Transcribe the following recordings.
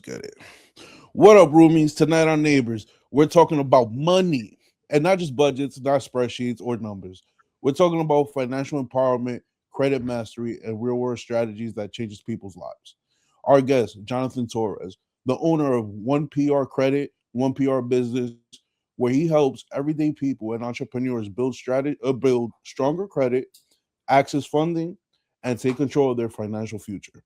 get it. What up, roomies? Tonight on Neighbors, we're talking about money and not just budgets, not spreadsheets or numbers. We're talking about financial empowerment, credit mastery, and real world strategies that changes people's lives. Our guest, Jonathan Torres, the owner of OnePR Credit, OnePR Business, where he helps everyday people and entrepreneurs build stronger credit, access funding, and take control of their financial future.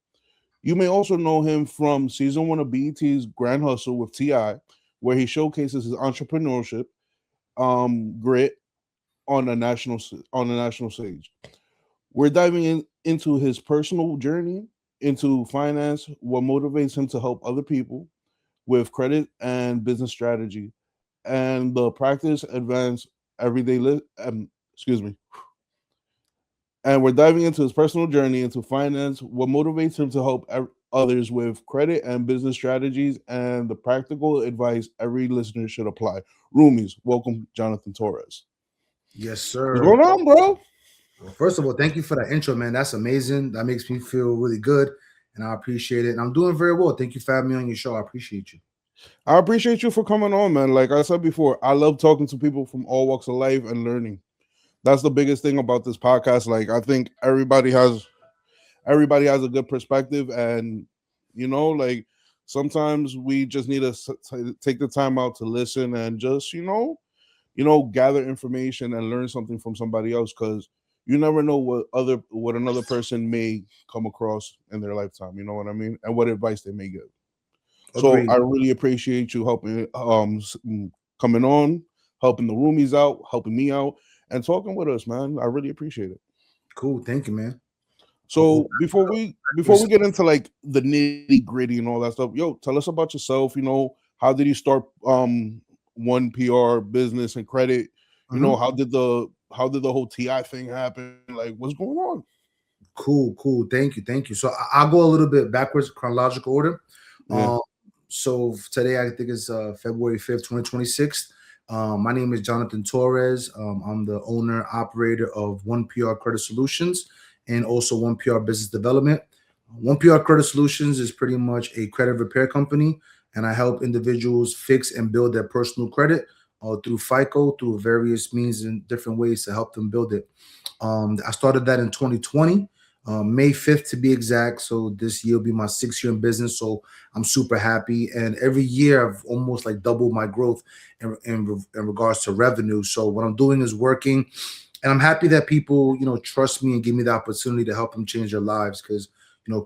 You may also know him from season one of BET's Grand Hustle with Ti, where he showcases his entrepreneurship, grit on the national stage. We're diving into his personal journey into finance, what motivates him to help other people with credit and business strategy, and the practice advance everyday. Excuse me, and we're diving into his personal journey into finance, what motivates him to help others with credit and business strategies, and the practical advice every listener should apply. Roomies, welcome Jonathan Torres. Yes, What's sir. going on, bro? Well, first of all, thank you for that intro, man. That's amazing. That makes me feel really good, and I appreciate it. And I'm doing very well. Thank you for having me on your show. I appreciate you. I appreciate you for coming on, man. Like I said before, I love talking to people from all walks of life and learning. That's the biggest thing about this podcast. Like I think everybody has a good perspective, and like sometimes we just need to take the time out to listen and just gather information and learn something from somebody else, because you never know what another person may come across in their lifetime, you know what I mean, and what advice they may give. So Agreed. I really appreciate you helping coming on, helping the roomies out, helping me out, and talking with us, man. I really appreciate it. Cool. Thank you, man. Well, So before we get into like the nitty gritty and all that stuff, yo, tell us about yourself. How did you start one PR business and credit? mhm. How did the whole TI thing happen? Like, what's going on? Cool. Thank you. So I'll go a little bit backwards, chronological order. Yeah, Um, so today I think it's February 5th, 2026. My name is Jonathan Torres. I'm the owner operator of One PR Credit Solutions and also One PR Business Development. One PR Credit Solutions is pretty much a credit repair company, and I help individuals fix and build their personal credit through FICO, through various means and different ways to help them build it. I started that in 2020, May 5th to be exact. So this year will be my 6th year in business. So I'm super happy. And every year I've almost like doubled my growth in regards to revenue. So what I'm doing is working. And I'm happy that people, trust me and give me the opportunity to help them change their lives, because,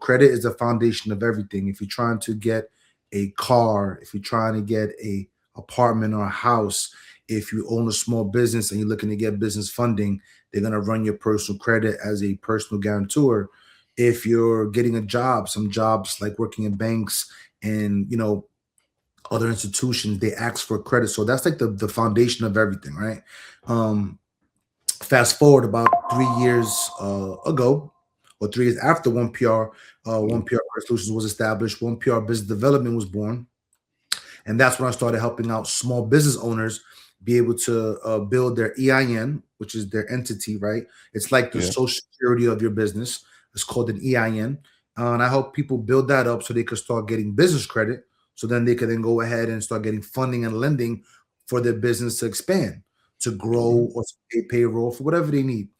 credit is the foundation of everything. If you're trying to get a car, if you're trying to get a apartment or a house, if you own a small business and you're looking to get business funding, they're going to run your personal credit as a personal guarantor. If you're getting a job, some jobs like working in banks and, other institutions, they ask for credit. So that's like the foundation of everything, right? Um, Fast forward about 3 years ago, or 3 years after yeah, One PR Solutions was established, One PR Business Development was born. And that's when I started helping out small business owners be able to build their EIN, which is their entity, right? It's like the yeah. social security of your business. It's called an EIN. And I help people build that up so they could start getting business credit. So then they could then go ahead and start getting funding and lending for their business to expand, to Mhm. grow, or to pay payroll for whatever they need.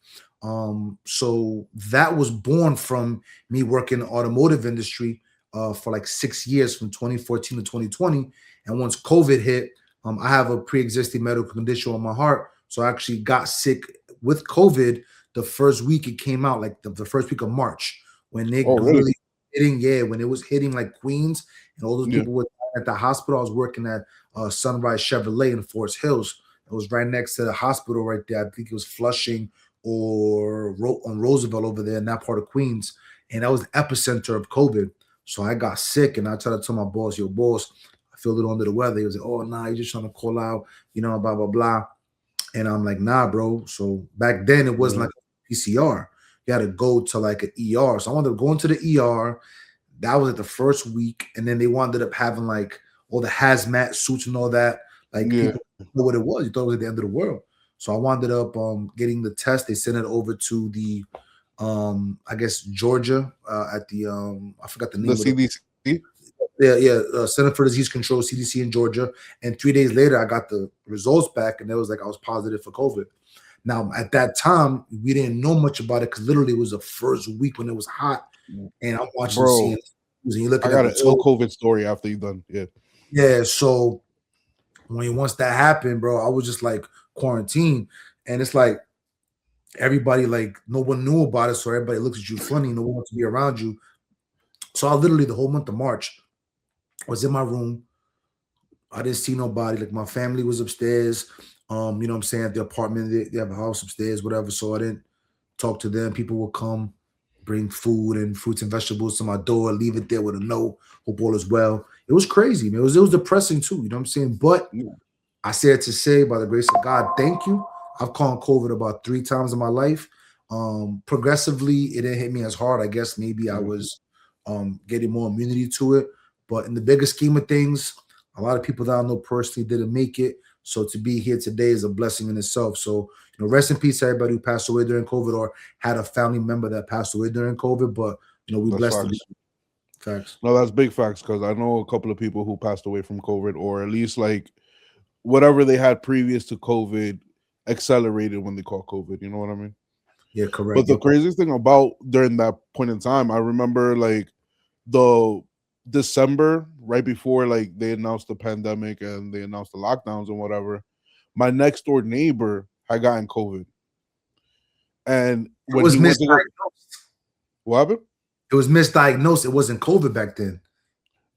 So that was born from me working in the automotive industry for like 6 years, from 2014 to 2020. And once COVID hit, I have a pre-existing medical condition on my heart, so I actually got sick with COVID the first week it came out, like the first week of March, when Oh, it really? really hitting, yeah, when it was hitting like Queens, and all those Yeah. people were at the hospital. I was working at Sunrise Chevrolet in Forest Hills. It was right next to the hospital right there. I think it was Flushing or on Roosevelt over there in that part of Queens, and that was the epicenter of COVID. So I got sick, and I tried to tell my boss, "Yo, boss, I feel a little under the weather." He was like, "Oh, nah, you're just trying to call out, blah blah blah." And I'm like, "Nah, bro." So back then it wasn't Yeah. like a PCR. You had to go to like an ER. So I wanted to go into the ER. That was like the first week, and then they wound up having like all the hazmat suits and all that. Like Yeah. people didn't know what it was. You thought it was at the end of the world. So I wound up getting the test. They sent it over to the I guess Georgia, at the I forgot the The name of the, CDC. Center for Disease Control, CDC in Georgia. And 3 days later, I got the results back, and it was like I was positive for COVID. Now, at that time, we didn't know much about it because literally it was the first week when it was hot, and I'm watching Bro, CNN, and you're I looking at got the an ill total. COVID story after you done. Yeah. Yeah, so once that happened, bro, I was just like quarantined, and it's like everybody, like, no one knew about it, so everybody looks at you funny. No one wants to be around you. So I literally the whole month of March was in my room. I didn't see nobody. Like, my family was upstairs. You know what I'm saying? At the apartment, they have a house upstairs, whatever. So I didn't talk to them. People would come, bring food and fruits and vegetables to my door, leave it there with a note, hope all is well. It was crazy, man. It was depressing too. You know what I'm saying? But Yeah. I said to say, by the grace of God, thank you. I've caught COVID about 3 times in my life. Progressively, it didn't hit me as hard. I guess maybe I Yeah. was getting more immunity to it. But in the bigger scheme of things, a lot of people that I know personally didn't make it. So to be here today is a blessing in itself. So, rest in peace to everybody who passed away during COVID or had a family member that passed away during COVID. But we That's blessed to be. facts. Facts. No, that's big facts because I know a couple of people who passed away from COVID, or at least like whatever they had previous to COVID accelerated when they caught COVID. You know what I mean? Yeah, But correct. the craziest thing about during that point in time, I remember like the December right before like they announced the pandemic and they announced the lockdowns and whatever. My next door neighbor had gotten COVID, and It when was he went to go, misdiagnosed. what happened? It was misdiagnosed. It wasn't COVID back then.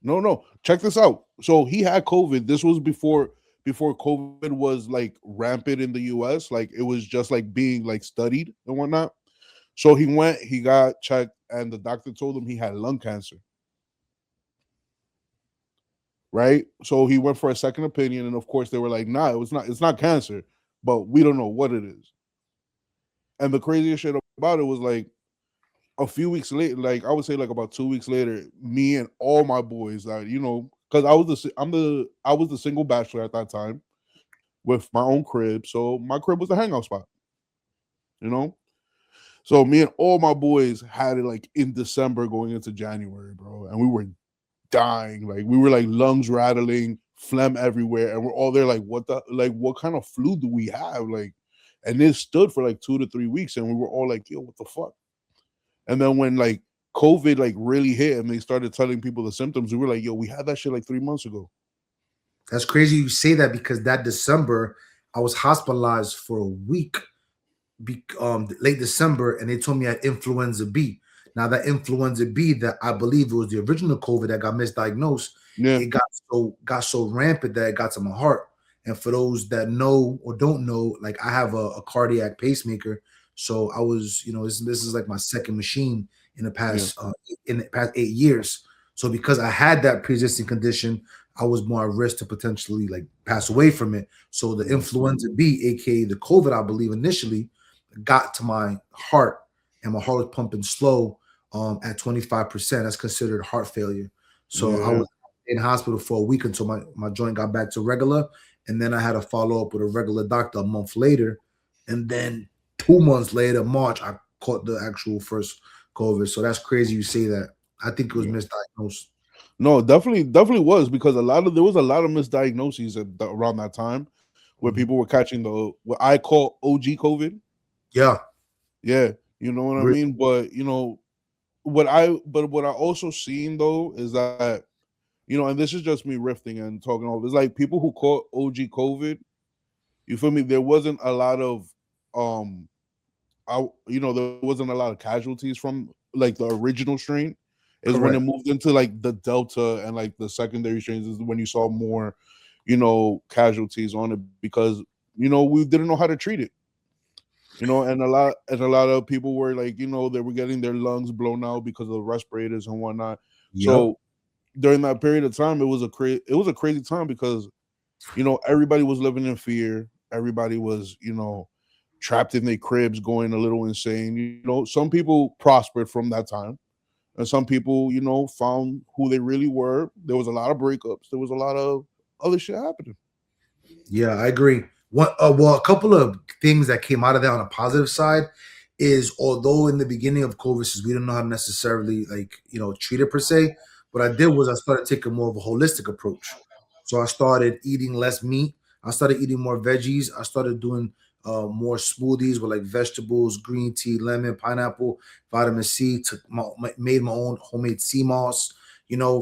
No, no. Check this out. So he had COVID. This was before COVID was like rampant in the US. Like it was just like being like studied and whatnot. So he went, he got checked, and the doctor told him he had lung cancer. Right. So he went for a second opinion, and of course they were like, nah, it's not cancer, but we don't know what it is. And the craziest shit about it was like a few weeks later, like I would say like about 2 weeks later, me and all my boys, that because I was the single bachelor at that time with my own crib, so my crib was the hangout spot, you know. So me and all my boys had it like in December going into January, bro, and we were dying, like we were like lungs rattling, phlegm everywhere, and we're all there like, what kind of flu do we have, like, and it stood for like 2 to 3 weeks, and we were all like, yo, what the fuck. And then when like COVID like really hit and they started telling people the symptoms, we were like, yo, we had that shit like 3 months ago. That's crazy you say that because that December I was hospitalized for a week, late December, and they told me I had influenza B. Now that influenza B, that I believe it was the original COVID that got misdiagnosed, Yeah, it got so rampant that it got to my heart. And for those that know or don't know, like, I have a cardiac pacemaker, so I was, this is like my second machine in the yeah, past 8 years. So because I had that pre-existing condition, I was more at risk to potentially like pass away from it. So the yeah, influenza B, aka the COVID, I believe initially got to my heart, and my heart was pumping slow at 25%. That's considered heart failure. So I yeah, was in hospital for a week until my joint got back to regular. And then I had to follow up with a regular doctor a month later. And then 2 months later, March, I caught the actual first COVID. So that's crazy you say that. I think it was yeah. misdiagnosed. No, definitely was, because there was a lot of misdiagnoses around that time where Mhm. people were catching the what I call OG COVID. Yeah. Yeah, you know what I mean. But what I also seen though is that, and this is just me riffing and talking all this, like people who caught OG COVID. You feel me? There wasn't a lot of um there wasn't a lot of casualties from like the original strain. Is when it Correct. moved into like the Delta and like the secondary strains is when you saw more, casualties on it, because we didn't know how to treat it. And a lot of people were like, they were getting their lungs blown out because of the respirators and whatnot. Yep. So during that period of time, it was a crazy time because everybody was living in fear. Everybody was, trapped in their cribs, going a little insane. Some people prospered from that time, and some people, found who they really were. There was a lot of breakups. There was a lot of other shit happening. Yeah, I agree. A couple of things that came out of that on a positive side is, although in the beginning of COVID, since we didn't know how to necessarily, like, treat it per se, what I did was I started taking more of a holistic approach. So I started eating less meat. I started eating more veggies. I started doing more smoothies with like vegetables, green tea, lemon, pineapple, vitamin C. Made my own homemade sea moss.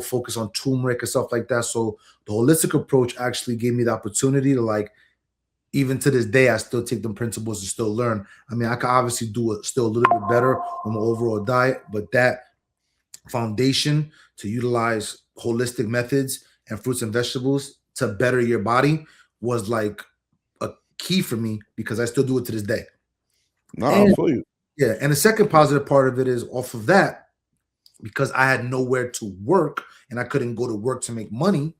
Focus on turmeric and stuff like that. So the holistic approach actually gave me the opportunity to, like, even to this day, I still take them principles and still learn. I mean, I can obviously do it still a little bit better on my overall diet, but that foundation to utilize holistic methods and fruits and vegetables to better your body was like a key for me, because I still do it to this day. Nah, I And feel you. yeah, and the second positive part of it is off of that, because I had nowhere to work and I couldn't go to work to make money,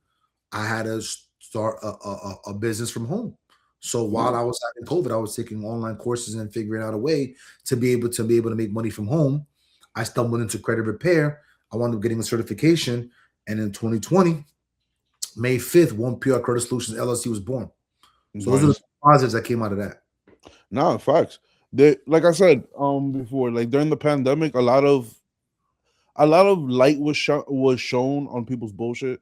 I had to start a business from home. So while Yeah. I was having COVID, I was taking online courses and figuring out a way to be able to make money from home. I stumbled into credit repair. I wound up getting a certification, and in 2020, May 5th, OnePR Credit Solutions LLC was born. So those are the Nice. positives that came out of that. Nah, facts. They, like I said before, like during the pandemic, a lot of light was shown on people's bullshit,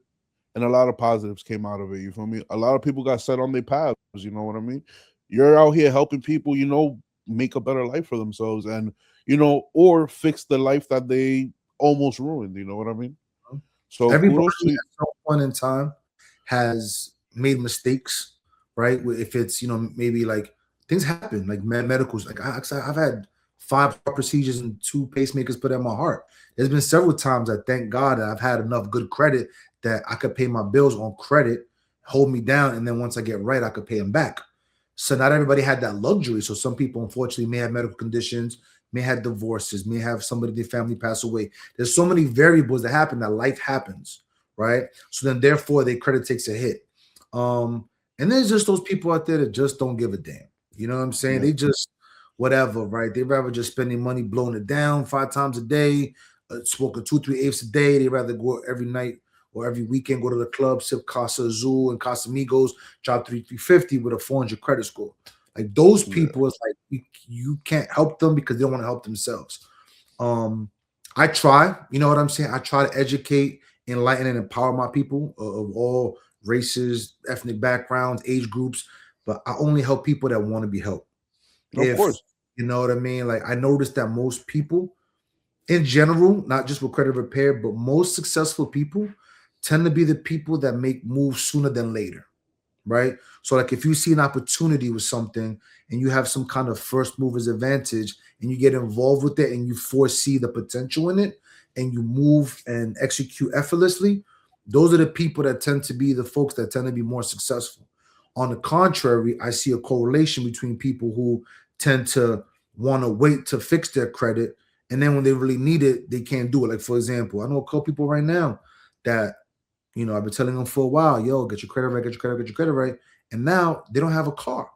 and a lot of positives came out of it. You feel me? A lot of people got set on their paths. You know what I mean? You're out here helping people, make a better life for themselves, and or fix the life that they almost ruined. You know what I mean? So Everybody kudos to you. at some point in time has made mistakes, right? If it's, maybe like things happen, like medicals. Like I've had 5 heart procedures and 2 pacemakers put in my heart. There's been several times I thank God that I've had enough good credit that I could pay my bills on credit, hold me down, and then once I get right, I could pay them back. So not everybody had that luxury. So some people, unfortunately, may have medical conditions, may have divorces, may have somebody in their family pass away. There's so many variables that happen, that life happens, right? So then therefore their credit takes a hit. And there's just those people out there that just don't give a damn. You know what I'm saying? Yeah, They just whatever, right? They rather just spending money blowing it down 5 times a day, smoking 2 3 apes a day. They rather go every night or every weekend, go to the club, sip Casa Azul and Casamigos, drop 350 with a 400 credit score. Like those yeah. people, it's like you can't help them because they don't want to help themselves. Um, I try, you know what I'm saying? I try to educate, enlighten, and empower my people of all races, ethnic backgrounds, age groups, but I only help people that want to be helped. Of If course. you know what I mean, like I noticed that most people in general, not just with credit repair, but most successful people tend to be the people that make moves sooner than later, right? So, like, if you see an opportunity with something and you have some kind of first movers advantage and you get involved with it and you foresee the potential in it and you move and execute effortlessly, those are the people that tend to be the folks that tend to be more successful. On the contrary, I see a correlation between people who tend to want to wait to fix their credit, and then when they really need it, they can't do it. Like, for example, I know a couple people right now that, I've been telling them for a while, yo, get your credit right, get your credit right. And now they don't have a car.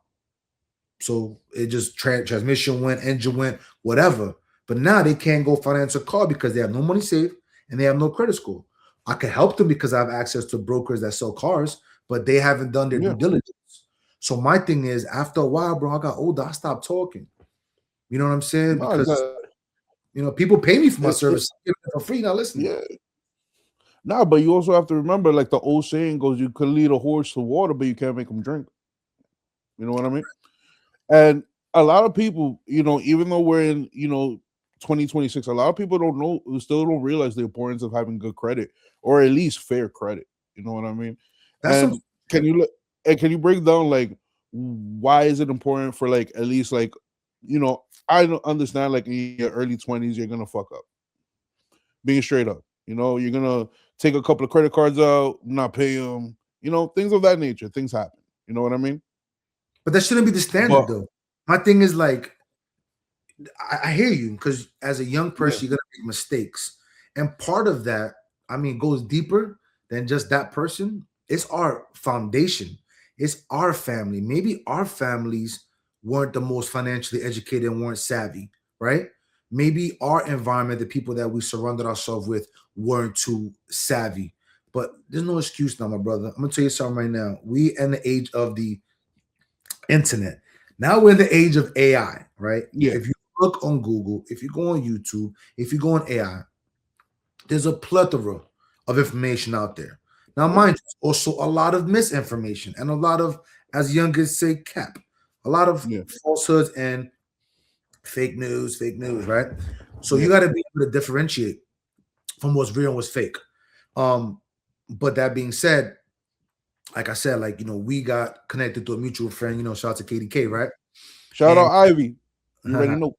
So it just transmission went, engine went, whatever. But now they can't go finance a car because they have no money saved and they have no credit score. I can help them because I have access to brokers that sell cars, but they haven't done their due Yeah. diligence. So my thing is, after a while, bro, I got older, I stopped talking. You know what I'm saying? No, Because exactly. people pay me for my It, service. I'm giving it for free, not listening. yeah. Nah, but you also have to remember, like the old saying goes, you could lead a horse to water, but you can't make him drink. You know what I mean? And a lot of people, even though we're in, 2026, a lot of people don't know, still don't realize the importance of having good credit or at least fair credit. You know what I mean? That's some And can you can you break down like why is it important for like at least like I don't understand like in your early 20s you're gonna fuck up, being straight up. You're gonna take a couple of credit cards out, not pay them. Things of that nature. Things happen. You know what I mean? but that shouldn't be the standard But though. My thing is like I hear you because as a young yeah, person, you're gonna make mistakes, and part of that, I mean, goes deeper than just that person. It's our foundation. It's our family. Maybe our families weren't the most financially educated and weren't savvy, right? Maybe our environment, the people that we surrounded ourselves with, weren't too savvy. But there's no excuse now, my brother. I'm gonna tell you something right now. We in the age of the internet. Now we're in the age of AI, right? yeah, If you look on Google, if you go on YouTube, if you go on AI, there's a plethora of information out there. Now, Yeah. mind you, also a lot of misinformation and a lot of, as youngest say, cap, a lot of Yeah. falsehoods and fake news, right? So you Yeah. got to be able to differentiate from what's real and what's fake. Um, but that being said, like I said, like we got connected to a mutual friend. Shout out to KDK, right? Shout And out Ivy. You already know.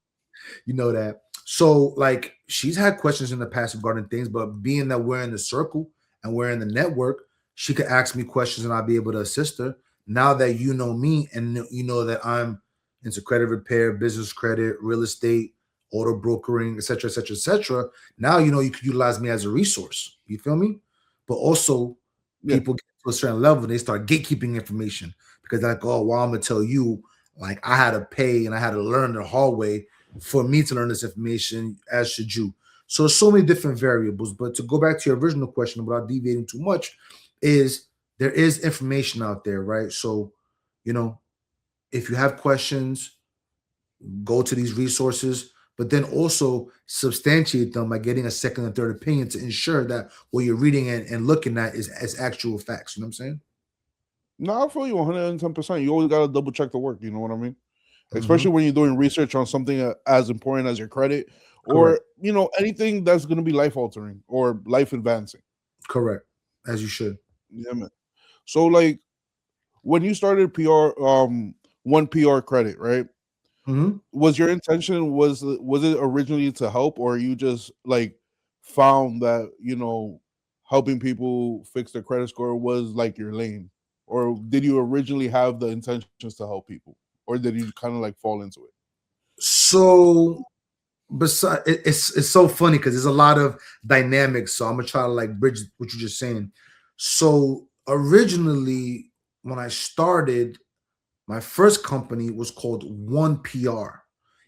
you know that. So like she's had questions in the past regarding things, but being that we're in the circle and we're in the network, she could ask me questions and I'll be able to assist her. Now that you know me and you know that I'm into credit repair, business credit, real estate, auto brokering, etc., etc., etc. Now you could utilize me as a resource. You feel me? But also, Yeah. people get to a certain level, they start gatekeeping information because they're like, oh, well, I'm gonna tell you, like I had to pay and I had to learn the hard way for me to learn this information, as should you. So many different variables. But to go back to your original question without deviating too much, is there is information out there, right? So, you know, if you have questions, go to these resources, but then also substantiate them by getting a second and third opinion to ensure that what you're reading and looking at is actual facts. You know what I'm saying? No, I feel you 110%. You always gotta double check the work. You know what I mean? Mm-hmm. Especially when you're doing research on something as important as your credit, Correct. or anything that's gonna be life altering or life advancing. Correct. As you should. Yeah, man. So like when you started PR, one PR credit, right? Mm-hmm. Was your intention was it originally to help, or you just like found that helping people fix their credit score was like your lane, or did you originally have the intentions to help people, or did you kind of like fall into it? So besides, it's so funny because there's a lot of dynamics. So I'm gonna try to like bridge what you're just saying. So originally, when I started, my first company was called OnePR.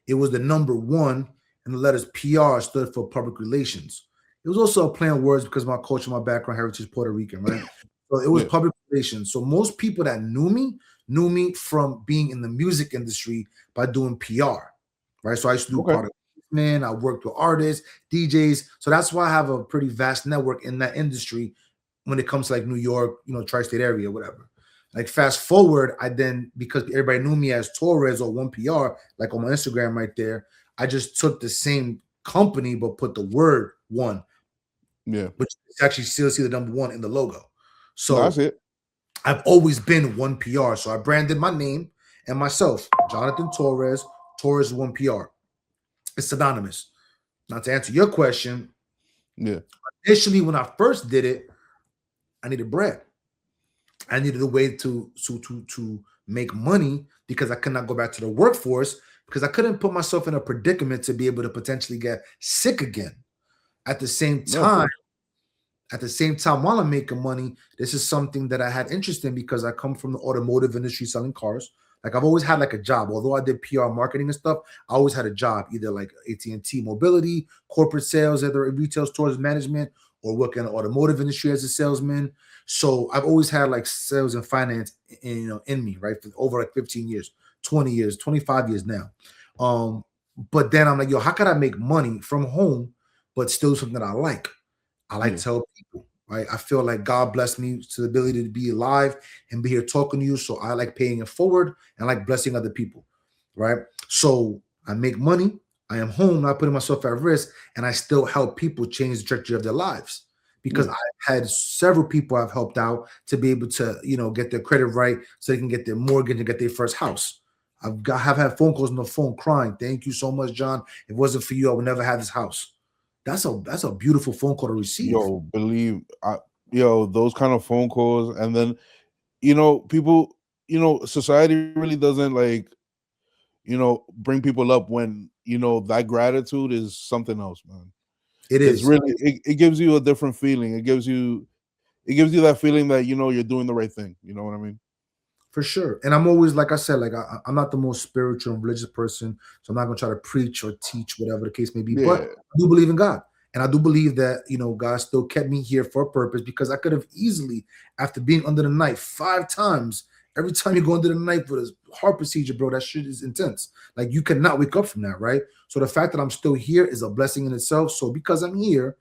It was the number one, and the letters PR stood for public relations. It was also a play on words because my culture, my background, heritage is Puerto Rican, right? So it was Yeah. public relations. So most people that knew me from being in the music industry by doing PR, right? So I used to do Okay. product placement. I worked with artists, DJs. So that's why I have a pretty vast network in that industry when it comes to like New York, tri-state area, whatever. Like fast forward, I then, because everybody knew me as Torres or OnePR, like on my Instagram right there, I just took the same company but put the word one, Yeah. which is actually still see the number one in the logo. That's So it. I've always been OnePR. So I branded my name and myself, Jonathan Torres, Torres OnePR. It's synonymous. Now to answer your question, Yeah. initially when I first did it, I needed bread. I needed a way to make money because I could not go back to the workforce because I couldn't put myself in a predicament to be able to potentially get sick again. At the same No, of time, course. while I'm making money, this is something that I had interest in because I come from the automotive industry selling cars. Like I've always had like a job. Although I did PR marketing and stuff, I always had a job, either like AT&T mobility, corporate sales, either retail stores management, or working in the automotive industry as a salesman. So I've always had like sales and finance in me, right? For over like 15 years, 20 years, 25 years now. Um, but then I'm like, yo, how can I make money from home, but still something that I like? I like Yeah. to help people, right? I feel like God blessed me to the ability to be alive and be here talking to you. So I like paying it forward and like blessing other people, right? So I make money. I am home, not putting myself at risk, and I still help people change the trajectory of their lives because Yeah. I've had several people I've helped out to be able to, get their credit right so they can get their mortgage and get their first house. Have had phone calls on the phone crying. Thank you so much, John. If it wasn't for you, I would never have this house. That's a beautiful phone call to receive. Yo, believe I those kind of phone calls, and then people, society really doesn't like bring people up when that gratitude is something else, man. It It's is really it gives you a different feeling. It gives you that feeling that you're doing the right thing. You know what I mean? for sure. And I'm always, like I said, like I'm not the most spiritual and religious person, so I'm not gonna try to preach or teach whatever the case may be. But Yeah. I do believe in God, and I do believe that God still kept me here for a purpose because I could have easily, after being under the knife 5 times. Every time you go under the knife with a heart procedure, bro, that shit is intense. Like you cannot wake up from that, right? So the fact that I'm still here is a blessing in itself. So because I'm here,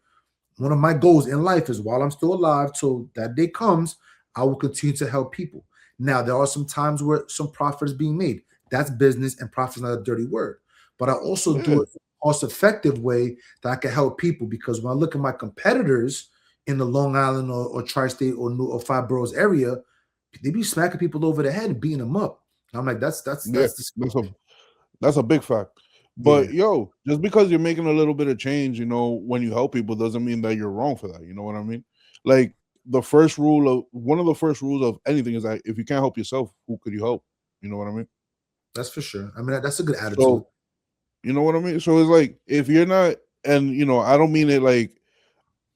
one of my goals in life is while I'm still alive, till that day comes, I will continue to help people. Now, there are some times where some profit is being made. That's business, and profit is not a dirty word. But I also do Yeah, it in a cost effective way that I can help people, because when I look at my competitors in the Long Island or tri-state or New or five boroughs area, they be smacking people over the head and beating them up. And I'm like, yeah, that's that's a disgusting. that's a big fact. Yeah, But yo, just because you're making a little bit of change, when you help people doesn't mean that you're wrong for that. You know what I mean? Like one of the first rules of anything is that if you can't help yourself, who could you help? You know what I mean? that's for sure. I mean, that's a good attitude. So you know what I mean? So it's like if you're not, and I don't mean it like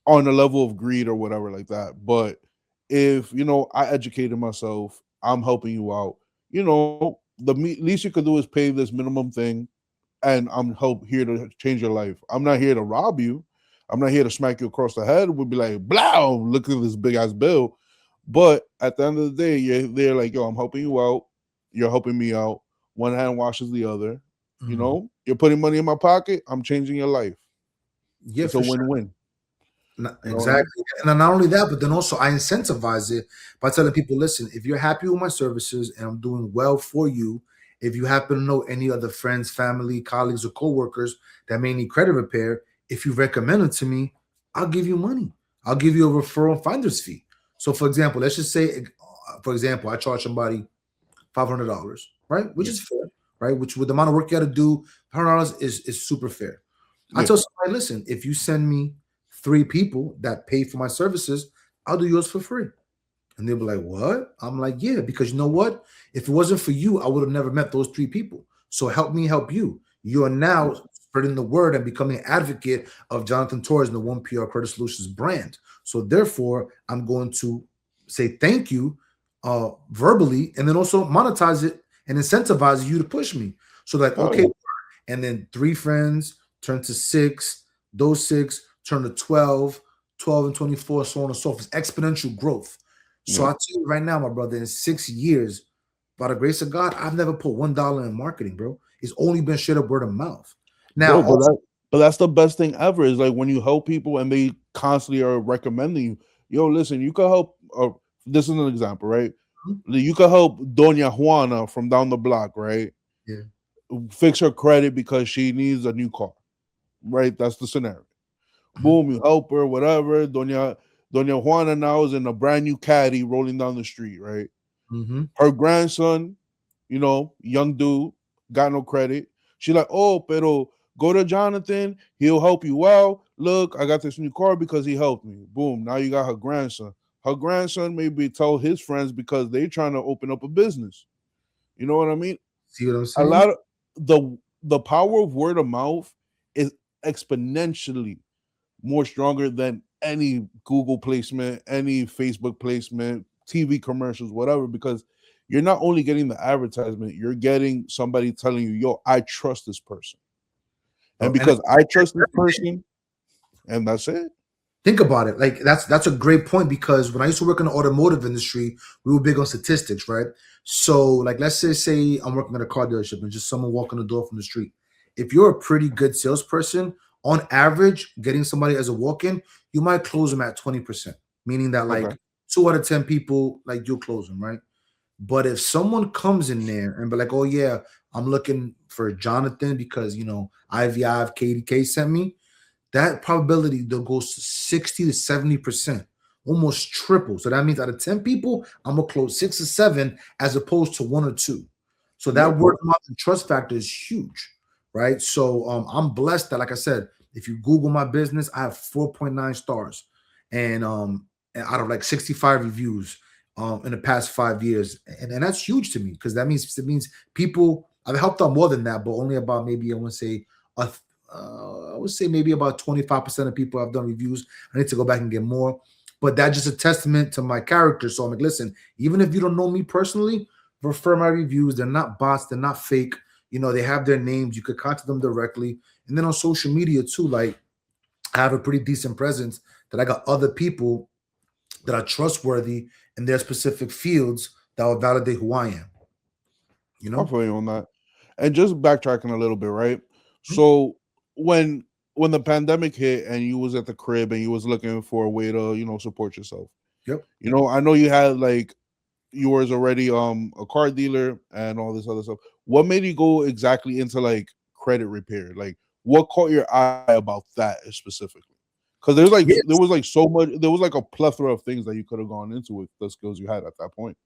on a level of greed or whatever like that, but if I educated myself, I'm helping you out. The least you could do is pay this minimum thing, and I'm here to change your life. I'm not here to rob you. I'm not here to smack you across the head. We'll be like, blow, look at this big ass bill. But at the end of the day, they're like, yo, I'm helping you out. You're helping me out. One hand washes the other. Mhm. You're putting money in my pocket. I'm changing your life. Yeah, It's a for sure. win-win. You know what I mean? Exactly. And not only that, but then also I incentivize it by telling people, listen, if you're happy with my services and I'm doing well for you, if you happen to know any other friends, family, colleagues, or coworkers that may need credit repair, if you recommend it to me, I'll give you money. I'll give you a referral finder's fee. So, for example, let's just say, for example, I charge somebody $500, right? Which Yeah. is fair, right? Which with the amount of work you got to do, $100 is super fair. I Yeah. tell somebody, listen, if you send me three people that pay for my services, I'll do yours for free. And they'll be like, what? I'm like, yeah, because you know what? If it wasn't for you, I would have never met those three people. So help me help you. You are now spreading the word and becoming an advocate of Jonathan Torres and the OnePR Credit Solutions brand. So therefore, I'm going to say thank you verbally, and then also monetize it and incentivize you to push me. So like, Oh okay, yeah. and then three friends turn to six, those six turn to 12, 12 and 24, so on and so forth. It's exponential growth. So I Yeah. tell you right now, my brother, in 6 years, by the grace of God, I've never put $1 in marketing, bro. It's only been straight up word of mouth. Now, Bro, also, but that's the best thing ever is like when you help people and they constantly are recommending you. Yo, listen, you could help. This is an example, right? You could help Doña Juana from down the block, right? yeah, Fix her credit because she needs a new car, right? That's the scenario. mhm, Boom, you help her, whatever. Doña Juana now is in a brand new caddy rolling down the street, right? mhm. Her grandson, young dude, got no credit. She like, oh, pero go to Jonathan, he'll help you out. Look, I got this new car because he helped me. Boom, now you got her grandson. Her grandson maybe tell his friends because they trying to open up a business. You know what I mean? See what I'm A saying? lot of the power of word of mouth is exponentially more stronger than any Google placement, any Facebook placement, TV commercials, whatever, because you're not only getting the advertisement, you're getting somebody telling you, yo, I trust this person. And Bro, and because I trust this person, and that's it. think about it. Like that's a great point, because when I used to work in the automotive industry, we were big on statistics, right? So like let's say I'm working at a car dealership and just someone walking the door from the street. If you're a pretty good salesperson, on average, getting somebody as a walk-in, you might close them at 20%, meaning that Okay. like 2 out of 10 people, like you'll close them, right? But if someone comes in there and be like, oh yeah, I'm looking for Jonathan because IVI KDK sent me, that probability they'll go 60 to 70%, almost triple. So that means out of 10 people, I'm gonna close 6 or 7 as opposed to one or two. So Yeah. that word of mouth and trust factor is huge, right? So I'm blessed that, like I said, if you Google my business, I have 4.9 stars, and out of like 65 reviews in the past 5 years, and that's huge to me, because that means people. I've helped out more than that, but only about maybe a I would say maybe about 25% of people have done reviews. I need to go back and get more. But that's just a testament to my character. So I'm like, listen, even if you don't know me personally, refer my reviews. They're not bots, they're not fake. They have their names. You could contact them directly. And then on social media too, like I have a pretty decent presence that I got other people that are trustworthy in their specific fields that will validate who I am, you I know? feel you on that. And just backtracking a little bit, right? Mhm. So when when the pandemic hit and you was at the crib and you was looking for a way to, support yourself. Yep. I know you had like you was already a car dealer and all this other stuff. What made you go exactly into like credit repair? Like what caught your eye about that specifically? Because there Yes. was like so much, there was like a plethora of things that you could have gone into with the skills you had at that point.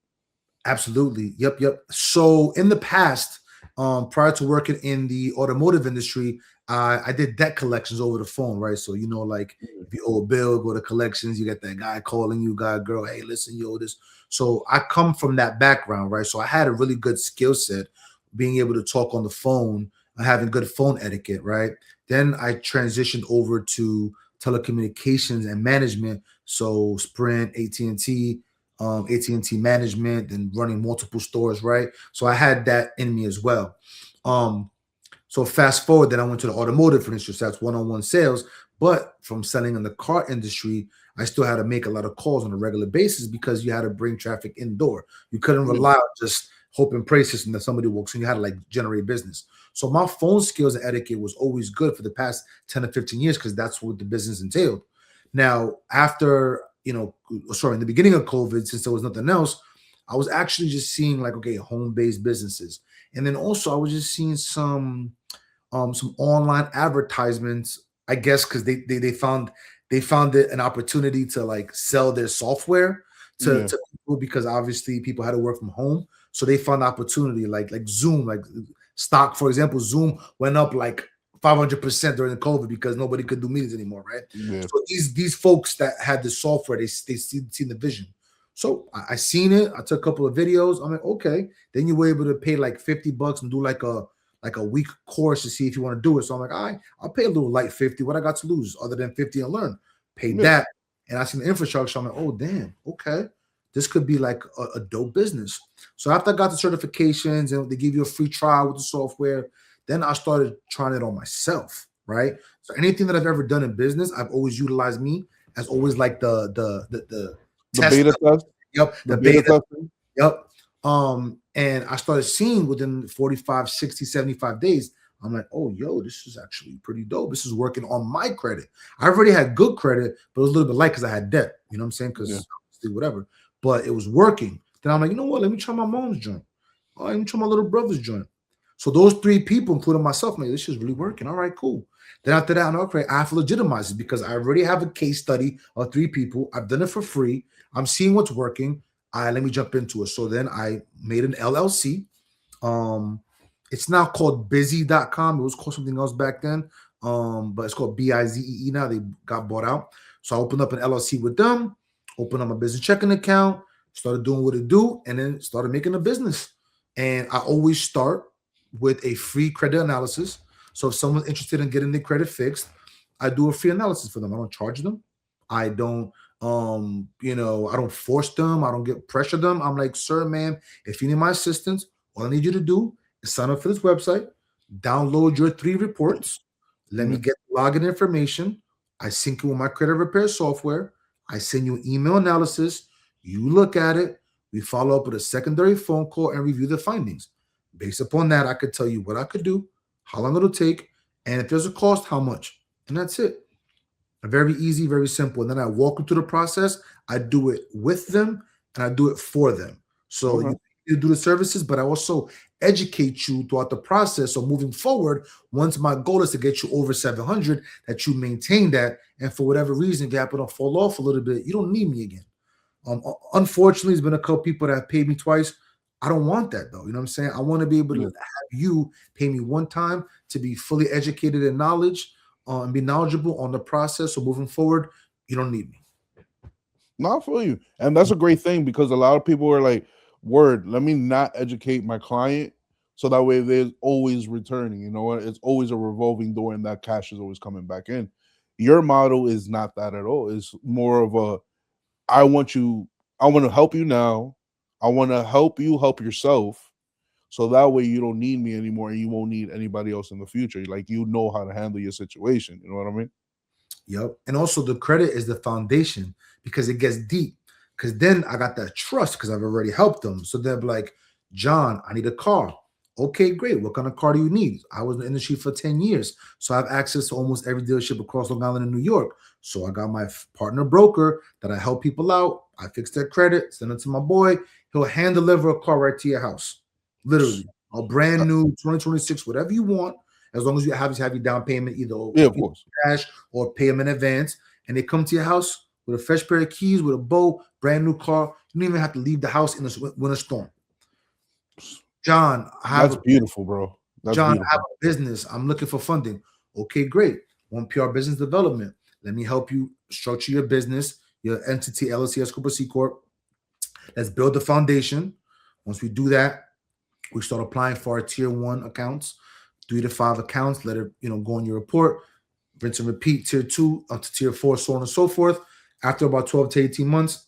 Absolutely. Yep. Yep. So in the past, prior to working in the automotive industry, I did debt collections over the phone, right? So like if you owe a bill, go to collections. You get that guy calling you, guy, girl. Hey, listen, you owe this. So I come from that background, right? So I had a really good skill set, being able to talk on the phone, having good phone etiquette, right? Then I transitioned over to telecommunications and management. So Sprint, AT&T management, and running multiple stores, right? So I had that in me as well. Um, so fast forward, then I went to the automotive industry. So that's one-on-one sales. But from selling in the car industry, I still had to make a lot of calls on a regular basis because you had to bring traffic indoor. You couldn't Yeah, rely on just hope and pray system that somebody walks in. You had to like generate business. So my phone skills and etiquette was always good for the past 10 to 15 years because that's what the business entailed. Now, after, sorry, in the beginning of COVID, since there was nothing else, I was actually just seeing like, okay, home-based businesses. And then also I was just seeing some online advertisements, I guess, because they found it an opportunity to like sell their software to, yeah, to people because obviously people had to work from home. So they found opportunity like Zoom, like stock, for example, Zoom went up like 500% during the COVID because nobody could do meetings anymore, right? yeah, So these folks that had the software, they seen the vision. So I seen it. I took a couple of videos. I'm like, okay. Then you were able to pay like $50 and do like a week course to see if you want to do it. So I'm like, all right, I'll pay a little light 50. What I got to lose other than 50 and learn? Paid yeah, that. And I seen the infrastructure. I'm like, oh damn, okay. This could be like a dope business. So after I got the certifications and they give you a free trial with the software, then I started trying it on myself, right? So anything that I've ever done in business, I've always utilized me as always like the the test. beta test, Yep, the the beta beta. testing. Yep. And I started seeing within 45, 60, 75 days, I'm like, oh, yo, this is actually pretty dope. This is working on my credit. I already had good credit, but it was a little bit light because I had debt. You know what I'm saying? Yeah, Because whatever. But it was working. Then I'm like, you know what? Let me try my mom's joint. Oh, let me try my little brother's joint. So those three people, including myself, I'm like, this is really working. All right, cool. Then after that, I'm like, okay, I have to legitimize it because I already have a case study of three people. I've done it for free. I'm seeing what's working. Let me jump into it. So then I made an LLC. Um, it's now called busy.com. It was called something else back then. But it's called BIZEE now. They got bought out. So I opened up an LLC with them, opened up my business checking account, started doing what it do, and then started making a business. And I always start with a free credit analysis. So if someone's interested in getting their credit fixed, I do a free analysis for them. I don't charge them. I don't I don't force them, I don't get pressure them. I'm like, sir, ma'am, if you need my assistance, all I need you to do is sign up for this website, download your three reports, let me yeah, get login information. I sync you with my credit repair software. I send you email analysis. You look at it. We follow up with a secondary phone call and review the findings. Based upon that, I could tell you what I could do, how long it'll take, and if there's a cost, how much. And that's it. Very easy, very simple. And then I walk them through the process. I do it with them and I do it for them. So okay, you do the services, but I also educate you throughout the process. So moving forward, once my goal is to get you over 700, that you maintain that. And for whatever reason, if you happen to fall off a little bit, you don't need me again. Unfortunately, there's been a couple people that have paid me twice. I don't want that though. You know what I'm saying? I want to be able to yeah. have you pay me one time to be fully educated in knowledge and be knowledgeable on the process. So moving forward, you don't need me. No, I feel you, and that's a great thing because a lot of people are like, "Word, let me not educate my client, so that way they're always returning." You know what? It's always a revolving door, and that cash is always coming back in. Your model is not that at all. It's more of a, I want you, I want to help you now. I want to help you help yourself, so that way you don't need me anymore, and you won't need anybody else in the future. Like you know how to handle your situation. You know what I mean? Yep. And also the credit is the foundation because it gets deep. Because then I got that trust because I've already helped them. So they're like, John, I need a car. Okay, great. What kind of car do you need? I was in the industry for 10 years. So I have access to almost every dealership across Long Island and New York. So I got my partner broker that I help people out. I fix their credit, send it to my boy. He'll hand deliver a car right to your house. Literally. A brand new 2026, whatever you want, as long as you have your down payment, either Yeah, of course. cash or pay them in advance. And they come to your house with a fresh pair of keys, with a bow, brand new car. You don't even have to leave the house in a winter storm. John, I have That's a beautiful, bro. That's John, I have beautiful. a business. I'm looking for funding. Okay, great. OnePR Business Development. Let me help you structure your business, your entity, LLC, S Corp, or C Corp. Let's build the foundation. Once we do that, we start applying for our tier one accounts, 3 to 5 accounts. Let it, go on your report. Rinse and repeat. Tier two up to tier four, so on and so forth. After about 12 to 18 months,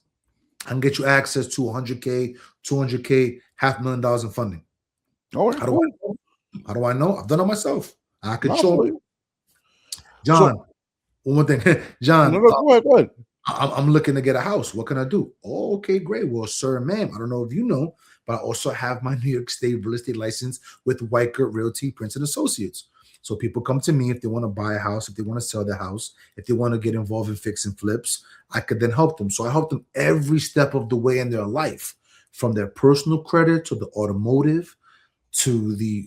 I can get you access to 100K, 200K, $500,000 in funding. All right, How do I cool. know? How do I know? I've done it myself. I could Not show for them. you. John, So one more thing. no, John, no, go ahead, go ahead. I'm looking to get a house. What can I do? Oh, okay, great. Well, sir, ma'am, I don't know if you know, but I also have my New York State real estate license with Weicker Realty Prince and Associates. So people come to me if they want to buy a house, if they want to sell their house, if they want to get involved in fix and flips, I could then help them. So I help them every step of the way in their life, from their personal credit to the automotive to the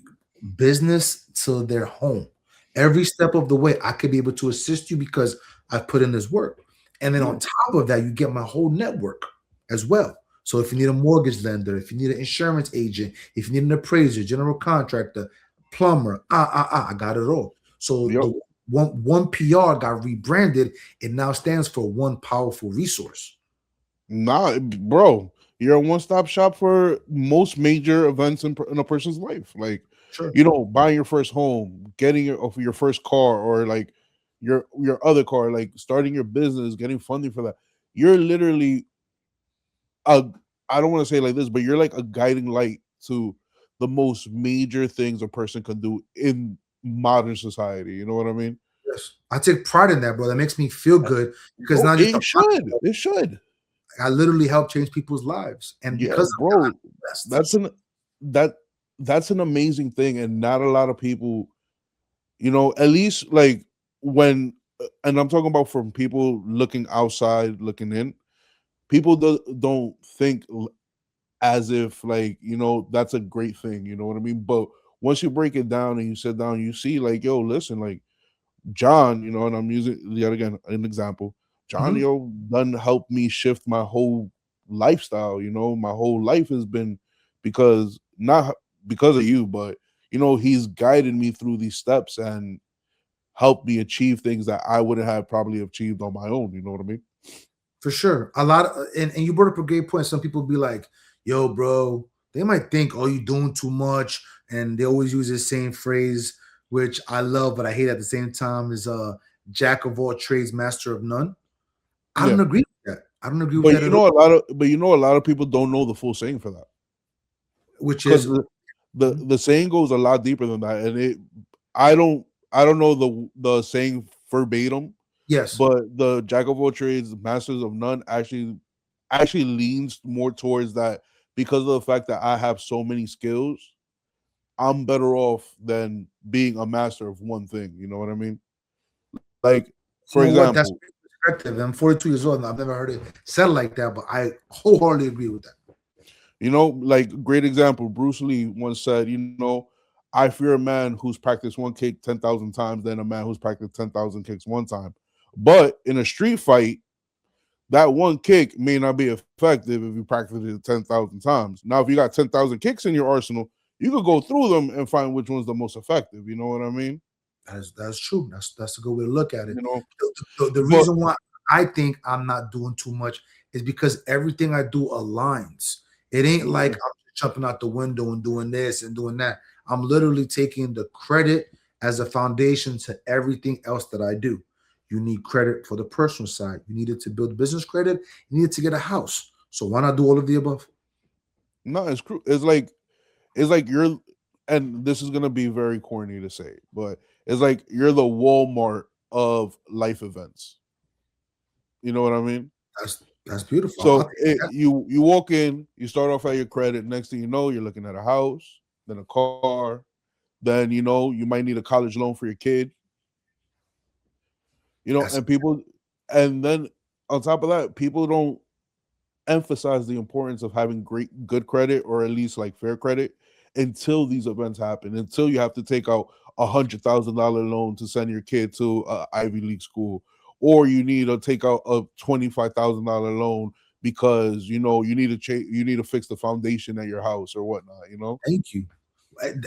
business to their home. Every step of the way, I could be able to assist you because I've put in this work. And then Yeah. on top of that, you get my whole network as well. So if you need a mortgage lender, if you need an insurance agent, if you need an appraiser, general contractor, plumber, I got it all. So Yep. the one PR got rebranded. It now stands for One Powerful Resource. Nah, bro, you're a one-stop shop for most major events in a person's life. Like, Sure. buying your first home, getting your first car, or like your other car, like starting your business, getting funding for that. You're literally a I don't want to say it like this, but you're like a guiding light to the most major things a person can do in modern society. You know what I mean? Yes. I take pride in that, bro. That makes me feel good because Bro, not just a it should. It should. I literally help change people's lives. And Yeah, because of that, bro. I'm blessed. That's an that that's an amazing thing, and not a lot of people, at least like when, and I'm talking about from people looking outside, looking in. People don't think as if like that's a great thing. You know what I mean? But once you break it down and you sit down, you see like, yo, listen, like John, and I'm using yet again an example. John, Mhm. done helped me shift my whole lifestyle. My whole life has been because not because of you, but he's guided me through these steps and helped me achieve things that I wouldn't have probably achieved on my own. You know what I mean? For sure. A lot of, and you brought up a great point. Some people be like, yo, bro, they might think, oh, you doing too much. And they always use the same phrase, which I love, but I hate at the same time, is jack of all trades, master of none. I Yeah. don't agree with that. I don't agree with But that at all. a lot of people don't know the full saying for that. Which Because is the saying goes a lot deeper than that. And I don't I don't know the saying verbatim, yes. but the jack of all trades, masters of none actually leans more towards that because of the fact that I have so many skills. I'm better off than being a master of one thing. You know what I mean? Like, for You know what? example, That's perspective. I'm 42 years old and I've never heard it said like that, but I wholeheartedly agree with that. like great example. Bruce Lee once said, I fear a man who's practiced one kick 10,000 times than a man who's practiced 10,000 kicks one time. But in a street fight, that one kick may not be effective if you practice it 10,000 times. Now, if you got 10,000 kicks in your arsenal, you could go through them and find which one's the most effective. You know what I mean? That's true. That's a good way to look at it. You know, The but reason why I think I'm not doing too much is because everything I do aligns. It ain't like yeah, I'm just jumping out the window and doing this and doing that. I'm literally taking the credit as a foundation to everything else that I do. You need credit for the personal side. You need it to build business credit. You need it to get a house. So why not do all of the above? no, it's like you're, and this is gonna be very corny to say, but it's like you're the Walmart of life events. You know what I mean? That's beautiful. I'll So take that. you walk in, you start off at your credit. Next thing you know, you're looking at a house. then a car, then you might need a college loan for your kid, That's and people, and then on top of that, people don't emphasize the importance of having good credit, or at least like fair credit, until these events happen, until you have to take out $100,000 loan to send your kid to a Ivy League school, or you need to take out a $25,000 loan because you need to fix the foundation at your house or whatnot. thank you.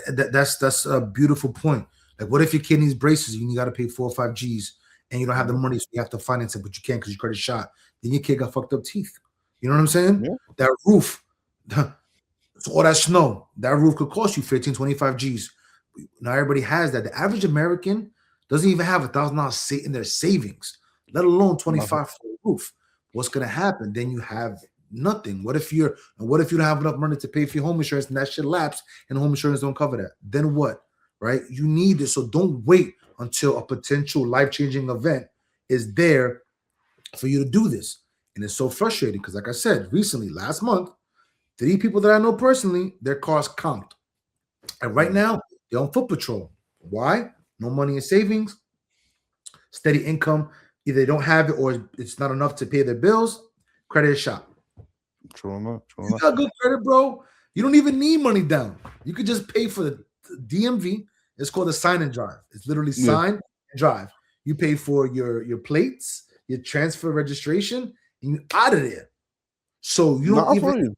That's a beautiful point. Like, what if your kid needs braces and you got to pay 4 or 5 G's and you don't have the Mhm. money, so you have to finance it, but you can't because your credit shot. Then your kid got fucked up teeth. You know what I'm saying? Yeah, That roof, so all that snow, that roof could cost you 15, 25 G's. Now everybody has that. The average American doesn't even have $1,000 in their savings, let alone nothing. 25 for a roof. What's gonna happen? Then you have nothing. What if you don't have enough money to pay for your home insurance and that shit lapse and home insurance don't cover that? Then what? Right? You need it. So don't wait until a potential life-changing event is there for you to do this. And it's so frustrating because, like I said, recently, last month, 3 people that I know personally, their cars comped. And right Mm. now, they're on foot patrol. Why? No money in savings, steady income. Either they don't have it or it's not enough to pay their bills. Credit is shot. True enough. True You enough. got good credit, bro. You don't even need money down. You could just pay for the DMV. It's called a sign and drive. It's literally Yeah. sign and drive. You pay for your plates, your transfer registration, and you out of there. So you No, don't I even feel you,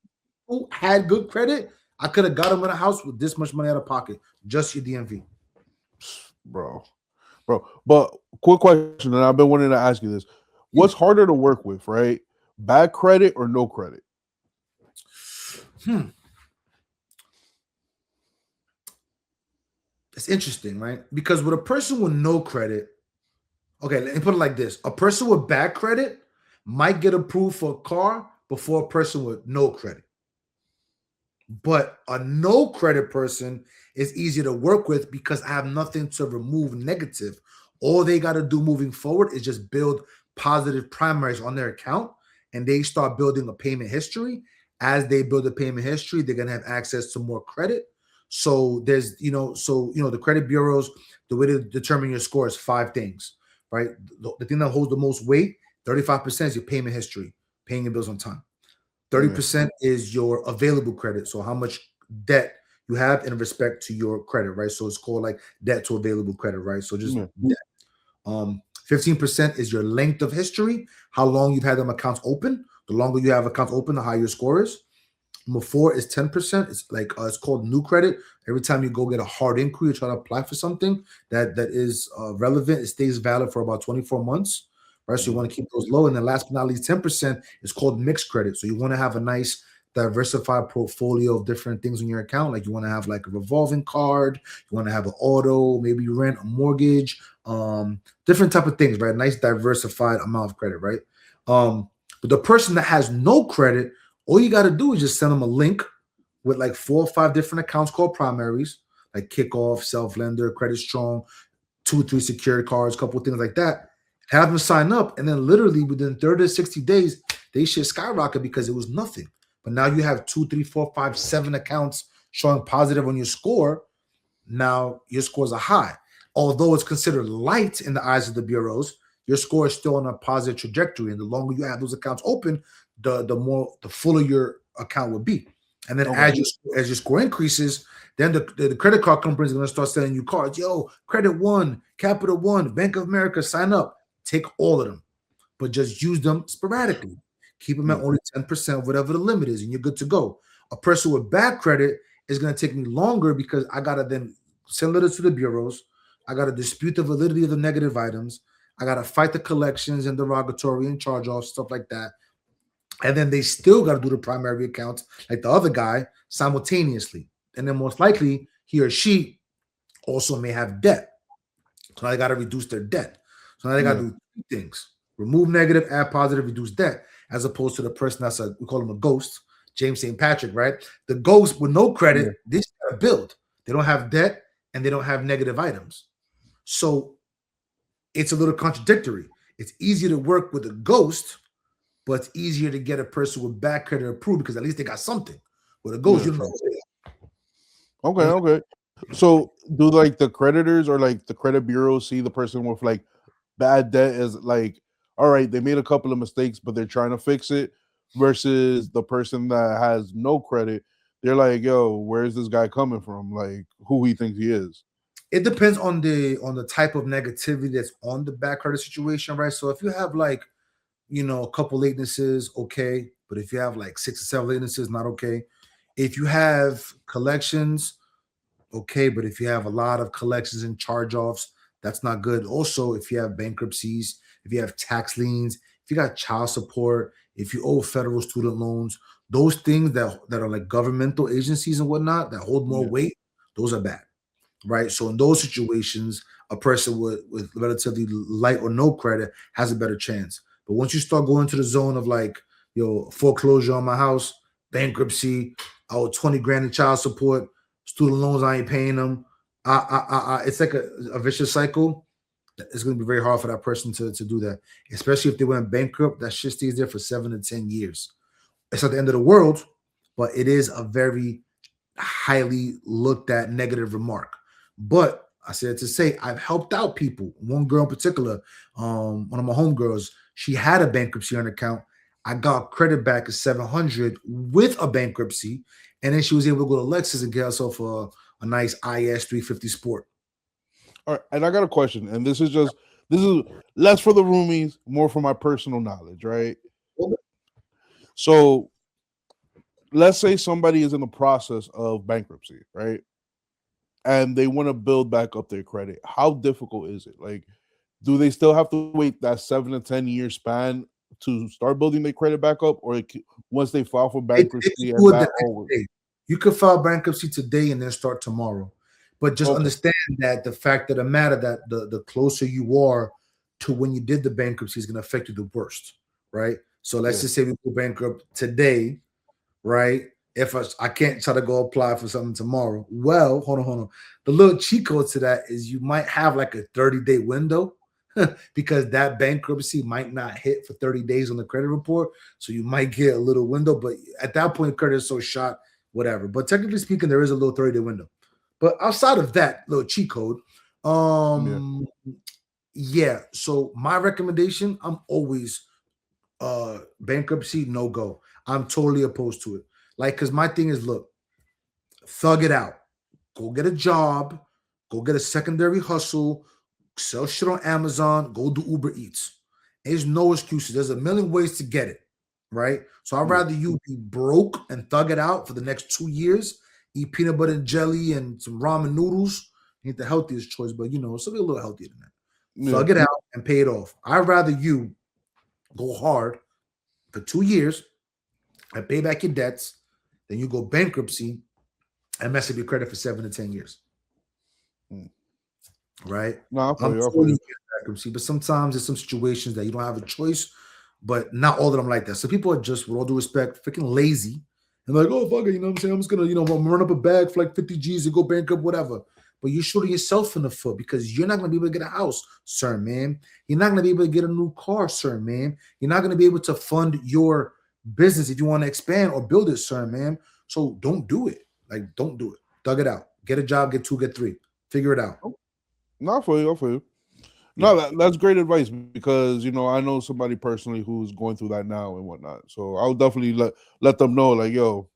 who had good credit. I could have got them in a house with this much money out of pocket, just your DMV. bro. Bro. But quick question, and I've been wanting to ask you this: what's harder to work with, right? Bad credit or no credit? Hmm. It's interesting, right? Because with a person with no credit, okay, let me put it like this: a person with bad credit might get approved for a car before a person with no credit. But a no credit person is easier to work with because I have nothing to remove negative. All they got to do moving forward is just build positive primaries on their account and they start building a payment history. As they build a payment history, they're going to have access to more credit. So the credit bureaus, the way to determine your score is 5 things, right? The thing that holds the most weight, 35% is your payment history, paying your bills on time. Yeah. 30% is your available credit. So how much debt you have in respect to your credit, right? So it's called like debt to available credit, right? So just Yeah. debt. 15% is your length of history, how long you've had them accounts open. The longer you have accounts open, the higher your score is. Number 4 is 10%. It's like it's called new credit. Every time you go get a hard inquiry, try to apply for something that is relevant, it stays valid for about 24 months. Right. So you want to keep those low. And then last but not least, 10% is called mixed credit. So you want to have a nice diversified portfolio of different things in your account. Like you want to have like a revolving card, you want to have an auto, maybe you rent a mortgage, different type of things, right? Nice diversified amount of credit, right? But the person that has no credit, all you got to do is just send them a link with like 4 or 5 different accounts called primaries, like Kickoff, Self Lender, Credit Strong, 2 or 3 secured cards, a couple of things like that. Have them sign up, and then literally within 30 to 60 days, they should skyrocket because it was nothing. But now you have 2, 3, 4, 5, 7 accounts showing positive on your score. Now your scores are high. Although it's considered light in the eyes of the bureaus, your score is still on a positive trajectory. And the longer you have those accounts open, the fuller your account would be. And then Okay. as your score increases, then the credit card companies are going to start selling you cards. Yo, Credit One, Capital One, Bank of America, sign up. Take all of them, but just use them sporadically. Keep them at Yeah. only 10% of whatever the limit is, and you're good to go. A person with bad credit is going to take me longer because I got to then send letters to the bureaus. I got to dispute the validity of the negative items. I got to fight the collections and derogatory and charge offs, stuff like that. And then they still got to do the primary accounts like the other guy simultaneously. And then most likely he or she also may have debt. So now they got to reduce their debt. So now they got to Yeah. do 2 things: remove negative, add positive, reduce debt, as opposed to the person we call him a ghost, James St. Patrick, right? The ghost with no credit, Yeah. they just got to build. They don't have debt and they don't have negative items. So it's a little contradictory. It's easier to work with a ghost, but it's easier to get a person with bad credit approved because at least they got something. With a ghost, Yeah. you don't True. know. Okay, okay. So do like the creditors or like the credit bureau see the person with like bad debt as like, all right, they made a couple of mistakes, but they're trying to fix it, versus the person that has no credit, they're like, yo, where's this guy coming from? Like who he thinks he is. It depends on the type of negativity that's on the back credit situation, right? So if you have like, a couple latenesses, okay. But if you have like 6 or 7 latenesses, not okay. If you have collections, okay. But if you have a lot of collections and charge offs, that's not good. Also, if you have bankruptcies, if you have tax liens, if you got child support, if you owe federal student loans, those things that are like governmental agencies and whatnot that hold more Yeah. weight, those are bad, right? So in those situations, a person with relatively light or no credit has a better chance. But once you start going to the zone of like, foreclosure on my house, bankruptcy, I owe 20 grand in child support, student loans, I ain't paying them. It's like a vicious cycle. It's going to be very hard for that person to do that, especially if they went bankrupt. That shit stays there for 7 to 10 years. It's not the end of the world, but it is a very highly looked at negative remark. But I said to say I've helped out people. One girl in particular, one of my homegirls, she had a bankruptcy on her account. I got credit back at 700 with a bankruptcy, and then she was able to go to Lexus and get herself a nice IS 350 Sport. All right, and I got a question, and this is less for the roomies, more for my personal knowledge, right? So let's say somebody is in the process of bankruptcy, right? And they want to build back up their credit. How difficult is it? Like, do they still have to wait that 7 to 10 year span to start building their credit back up, or once they file for They bankruptcy can and do it the that next over? day. You could file bankruptcy today and then start tomorrow. But just Okay, understand that the fact of the matter that the closer you are to when you did the bankruptcy is going to affect you the worst, right? So let's yeah, just say we go bankrupt today, right? If I can't try to go apply for something tomorrow, well, hold on. The little cheat code to that is you might have like a 30-day window because that bankruptcy might not hit for 30 days on the credit report. So you might get a little window, but at that point, credit is so shot, whatever. But technically speaking, there is a little 30-day window. But outside of that little cheat code, yeah. um, yeah. So my recommendation, I'm always bankruptcy, no go. I'm totally opposed to it. Like, because my thing is, look, thug it out. Go get a job. Go get a secondary hustle. Sell shit on Amazon. Go do Uber Eats. There's no excuses. There's a million ways to get it, right? So I'd Yeah. rather you be broke and thug it out for the next 2 years, eat peanut butter and jelly and some ramen noodles. Ain't the healthiest choice, but something a little healthier than that. Yeah. Thug it out and pay it off. I'd rather you go hard for 2 years and pay back your debts than you go bankruptcy and mess up your credit for 7 to 10 years, Mm. right? No, I feel I'm you. I feel totally you. against bankruptcy, but sometimes there's some situations that you don't have a choice, but not all of them like that. So people are just, with all due respect, freaking lazy and like, oh, fuck it, you know what I'm saying? I'm just gonna, run up a bag for like 50 G's and go bankrupt, whatever. But you're shooting yourself in the foot because you're not gonna be able to get a house, sir, man. You're not gonna be able to get a new car, sir, man. You're not gonna be able to fund your business if you want to expand or build it, sir, man. So don't do it. Like, don't do it. Thug it out. Get a job, get two, get three. Figure it out. Oh, no, I feel you. I feel you. Yeah. No, that's great advice because I know somebody personally who's going through that now and whatnot. So I'll definitely let them know, like, yo,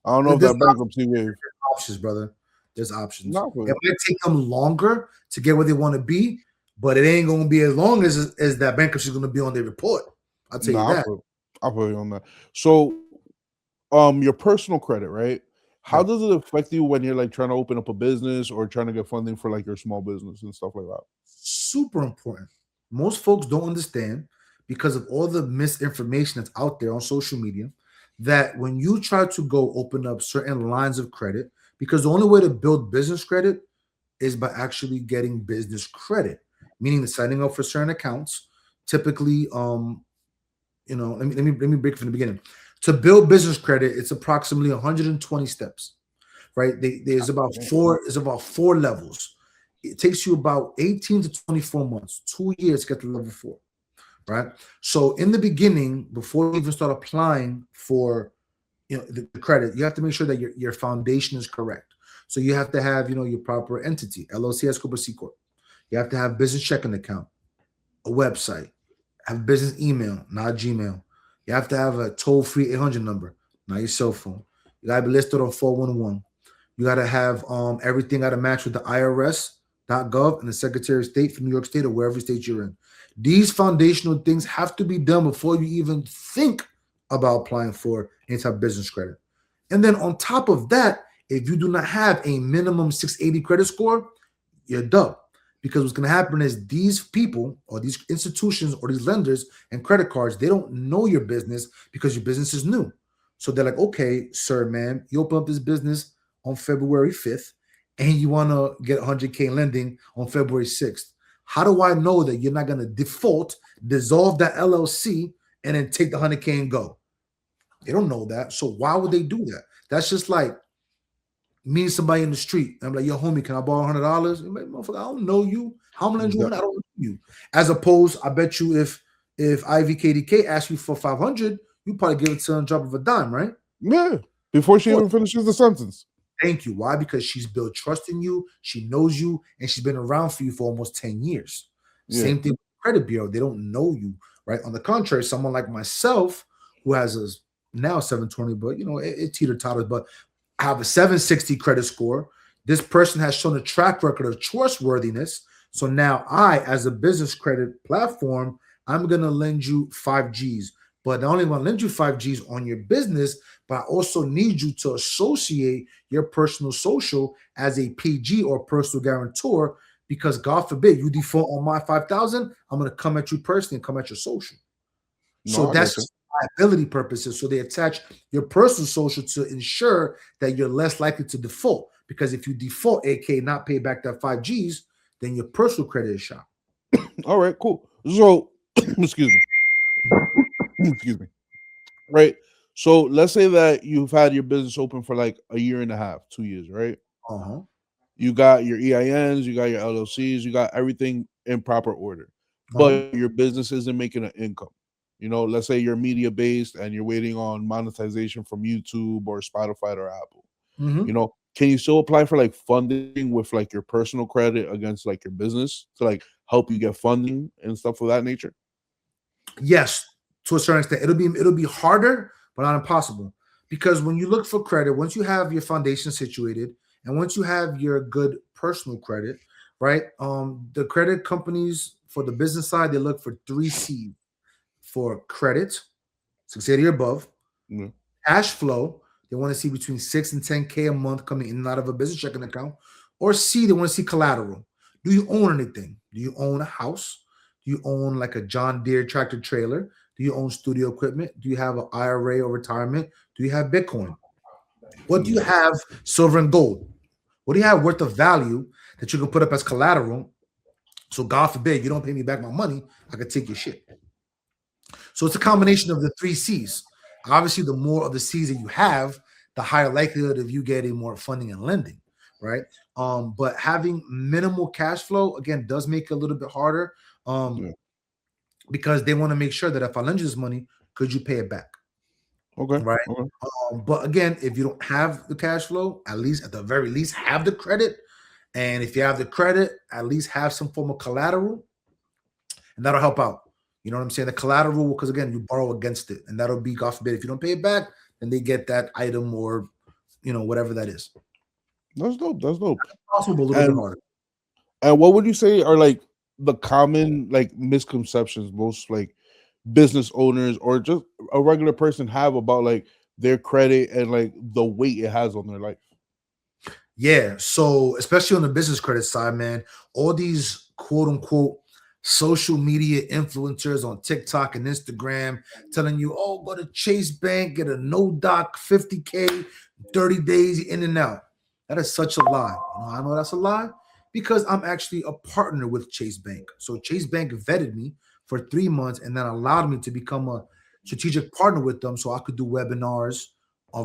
I don't know if There's that bankruptcy wave. options, brother. There's options. Not for It you. might take them longer to get where they want to be, but it ain't going to be as long as that bankruptcy is going to be on their report. I'll tell you Nah, that. I feel you on that. So, your personal credit, right? How Right. does it affect you when you're like trying to open up a business or trying to get funding for like your small business and stuff like that? Super important. Most folks don't understand because of all the misinformation that's out there on social media that when you try to go open up certain lines of credit, because the only way to build business credit is by actually getting business credit, meaning signing up for certain accounts. Typically, let me break from the beginning. To build business credit, it's approximately 120 steps, right? There's about Damn. four levels. It takes you about 18 to 24 months, 2 years to get to level 4, right? So in the beginning, before you even start applying for the credit, you have to make sure that your foundation is correct. So you have to have, your proper entity, LLC, S corp, or C corp. You have to have business checking account, a website, have business email, not Gmail. You have to have a toll-free 800 number, not your cell phone. You gotta be listed on 411. You gotta have everything gotta match with the IRS.gov and the Secretary of State for New York State or wherever state you're in. These foundational things have to be done before you even think about applying for any type of business credit. And then on top of that, if you do not have a minimum 680 credit score, you're done. Because what's going to happen is these people or these institutions or these lenders and credit cards, they don't know your business because your business is new. So they're like, okay, sir, man, you open up this business on February 5th and you want to get 100K lending on February 6th. How do I know that you're not going to default, dissolve that LLC, and then take the 100K and go? They don't know that. So why would they do that? That's just like meeting somebody in the street. I'm like, yo, homie, can I borrow $100? Like, motherfucker, I don't know you. How am I lend you? I don't know you. As opposed, I bet you if IVKDK asks you for 500, you probably give it to her on drop of a dime, right? Yeah. Before she even finishes the sentence. Thank you. Why? Because she's built trust in you, she knows you, and she's been around for you for almost 10 years. Yeah. Same thing with the credit bureau. They don't know you, right? On the contrary, someone like myself, who has a now 720, but it teeter-totters, but I have a 760 credit score. This person has shown a track record of trustworthiness. So now I, as a business credit platform, I'm going to lend you 5Gs. But not only want to lend you 5Gs on your business, but I also need you to associate your personal social as a PG or personal guarantor, because God forbid you default on my 5,000, I'm going to come at you personally and come at your social. So that's liability purposes. So they attach your personal social to ensure that you're less likely to default. Because if you default, aka not pay back that 5Gs, then your personal credit is shot. All right, cool. So, excuse me. Right. So let's say that you've had your business open for like a year and a half, 2 years, right? Uh-huh. You got your EINs, you got your LLCs, you got everything in proper order, but your business isn't making an income. Let's say you're media based and you're waiting on monetization from YouTube or Spotify or Apple. Mm-hmm. Can you still apply for like funding with like your personal credit against like your business to like help you get funding and stuff of that nature? Yes, to a certain extent. It'll be harder, but not impossible. Because when you look for credit, once you have your foundation situated and once you have your good personal credit, right? The credit companies for the business side, they look for 3 C's. For credit, 680 or above, cash flow, they want to see between 6 and 10K a month coming in and out of a business checking account, or C, they want to see collateral. Do you own anything? Do you own a house? Do you own like a John Deere tractor trailer? Do you own studio equipment? Do you have an IRA or retirement? Do you have Bitcoin? What do you have silver and gold? What do you have worth of value that you can put up as collateral? So God forbid you don't pay me back my money, I could take your shit. So it's a combination of the 3 C's. Obviously, the more of the C's that you have, the higher likelihood of you getting more funding and lending, right? But having minimal cash flow, again, does make it a little bit harder because they want to make sure that if I lend you this money, could you pay it back? Okay. Right. Okay. But again, if you don't have the cash flow, at least at the very least, have the credit. And if you have the credit, at least have some form of collateral, and that'll help out. You know what I'm saying? The collateral, because again, you borrow against it, and that'll be, God forbid, if you don't pay it back, then they get that item or, whatever that is. That's dope. That's dope. That's possible, a little bit harder. And what would you say are like the common like misconceptions most like business owners or just a regular person have about like their credit and like the weight it has on their life? Yeah. So especially on the business credit side, man, all these quote unquote social media influencers on TikTok and Instagram telling you, oh, go to Chase Bank, get a no doc 50K, 30 days in and out. That is such a lie. I know that's a lie because I'm actually a partner with Chase Bank. So Chase Bank vetted me for 3 months and then allowed me to become a strategic partner with them so I could do webinars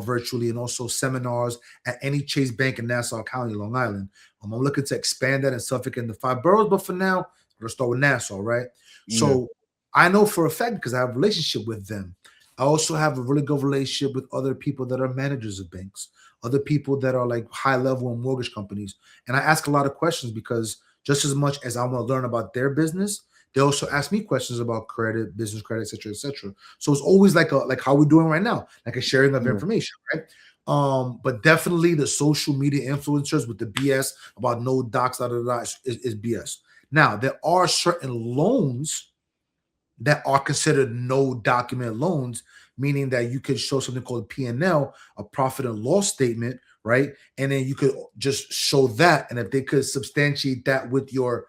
virtually and also seminars at any Chase Bank in Nassau County, Long Island. I'm looking to expand that in Suffolk and the 5 boroughs, but for now, we'll start with Nassau, right? So I know for a fact because I have a relationship with them I also have a really good relationship with other people that are managers of banks, other people that are like high level in mortgage companies. And I ask a lot of questions because just as much as I want to learn about their business, they also ask me questions about credit, business credit, etc., etc. So it's always like how we're doing right now, like a sharing of Yeah. information, right? But definitely the social media influencers with the BS about no docs, is BS. Now there are certain loans that are considered no document loans, meaning that you could show something called P&L, a profit and loss statement, right? And then you could just show that, and if they could substantiate that with your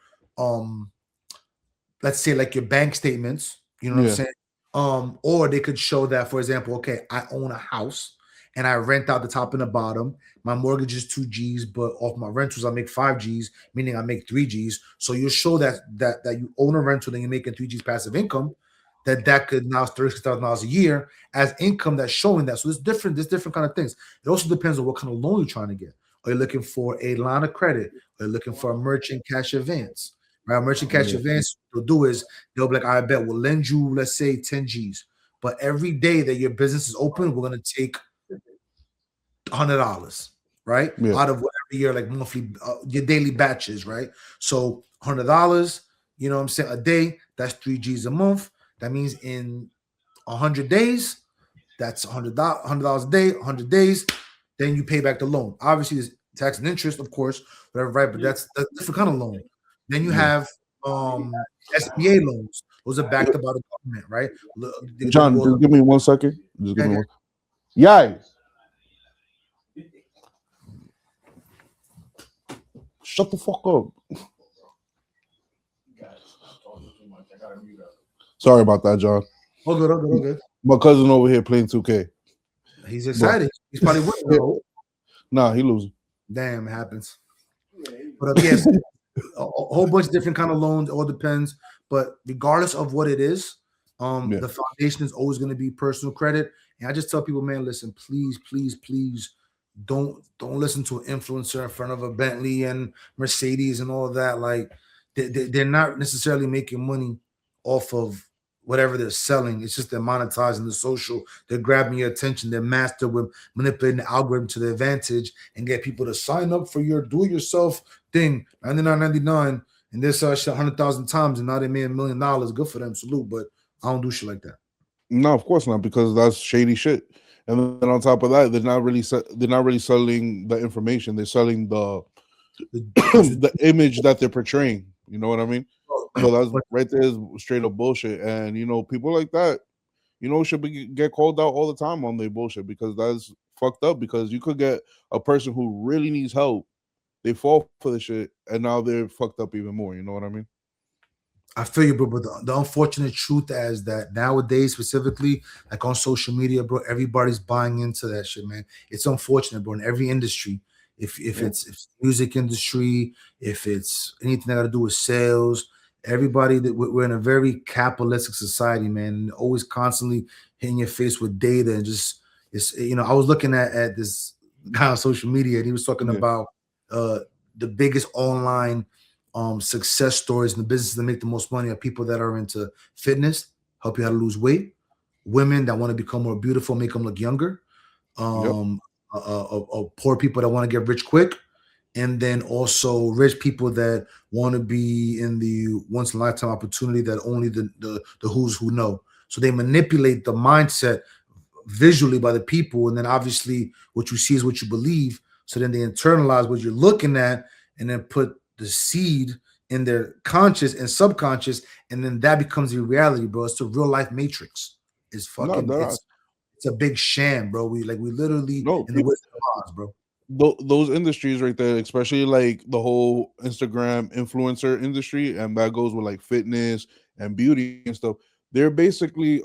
let's say like your bank statements, you know what I'm Yeah. saying? Or they could show that, for example, okay, I own a house and I rent out the top and the bottom. My mortgage is 2 G's, but off my rentals I make 5 G's, meaning I make 3 G's. So you show that you own a rental and you're making 3 G's passive income, that could now $36,000 a year as income that's showing that. So there's different kind of things. It also depends on what kind of loan you're trying to get. Are you looking for a line of credit? Are you looking for a merchant cash advance? Right? Merchant cash Yeah. advance, they'll do is they'll be like, I bet we'll lend you, let's say 10 G's. But every day that your business is open, we're gonna take $100, right? Yeah. Out of whatever your like monthly your daily batches, right? So $100, you know what I'm saying, a day, that's 3 G's a month. That means in 100 days, that's $100 a day, 100 days. Then you pay back the loan. Obviously, there's tax and interest, of course, whatever, right? But that's a different kind of loan. Then you Yeah. have SBA loans. Those are backed by the government, right? They John, go just give me 1 second. Just give me okay. one. Yay! Shut the fuck up. Sorry about that, John. Oh, good, oh, good, oh, good. My cousin over here playing 2K. He's But excited. He's probably winning. nah, he losing. Damn, it happens. But yes, a whole bunch of different kind of loans. It all depends. But regardless of what it is, Yeah. the foundation is always going to be personal credit. And I just tell people, man, listen, please, please, please, don't listen to an influencer in front of a Bentley and Mercedes and all that. Like they're not necessarily making money off of whatever they're selling. It's just they're monetizing the social. They're grabbing your attention. They're master with manipulating the algorithm to their advantage and get people to sign up for your do-it-yourself thing, 99.99, and they saw shit 100,000 times, and now they made $1 million. Good for them, salute. But I don't do shit like that. No, of course not, because that's shady shit. And then on top of that, they're not really selling the information. They're selling the the image that they're portraying. You know what I mean? So that's right there is straight up bullshit. And people like that, should get called out all the time on their bullshit, because that's fucked up. Because you could get a person who really needs help, they fall for the shit, and now they're fucked up even more. You know what I mean? I feel you, bro. But the unfortunate truth is that nowadays, specifically, like on social media, bro, everybody's buying into that shit, man. It's unfortunate, bro. In every industry, if Yeah. it's music industry, if it's anything that got to do with sales, everybody that we're in a very capitalistic society, man. And always constantly hitting your face with data and just it's I was looking at this guy on social media and he was talking Yeah. about uh the biggest online success stories in the business that make the most money are people that are into fitness, help you how to lose weight, women that want to become more beautiful, make them look younger, Yep. um, poor people that want to get rich quick, and then also rich people that want to be in the once in a lifetime opportunity that only the who's who know. So they manipulate the mindset visually by the people, and then obviously what you see is what you believe. So then they internalize what you're looking at, and then put the seed in their conscious and subconscious, and then that becomes your reality, bro. It's a real life matrix. It's No, fucking. that It's a big sham, bro. We literally no. in the Wizard of Oz, bro. Those industries right there, especially like the whole Instagram influencer industry, and that goes with like fitness and beauty and stuff. They're basically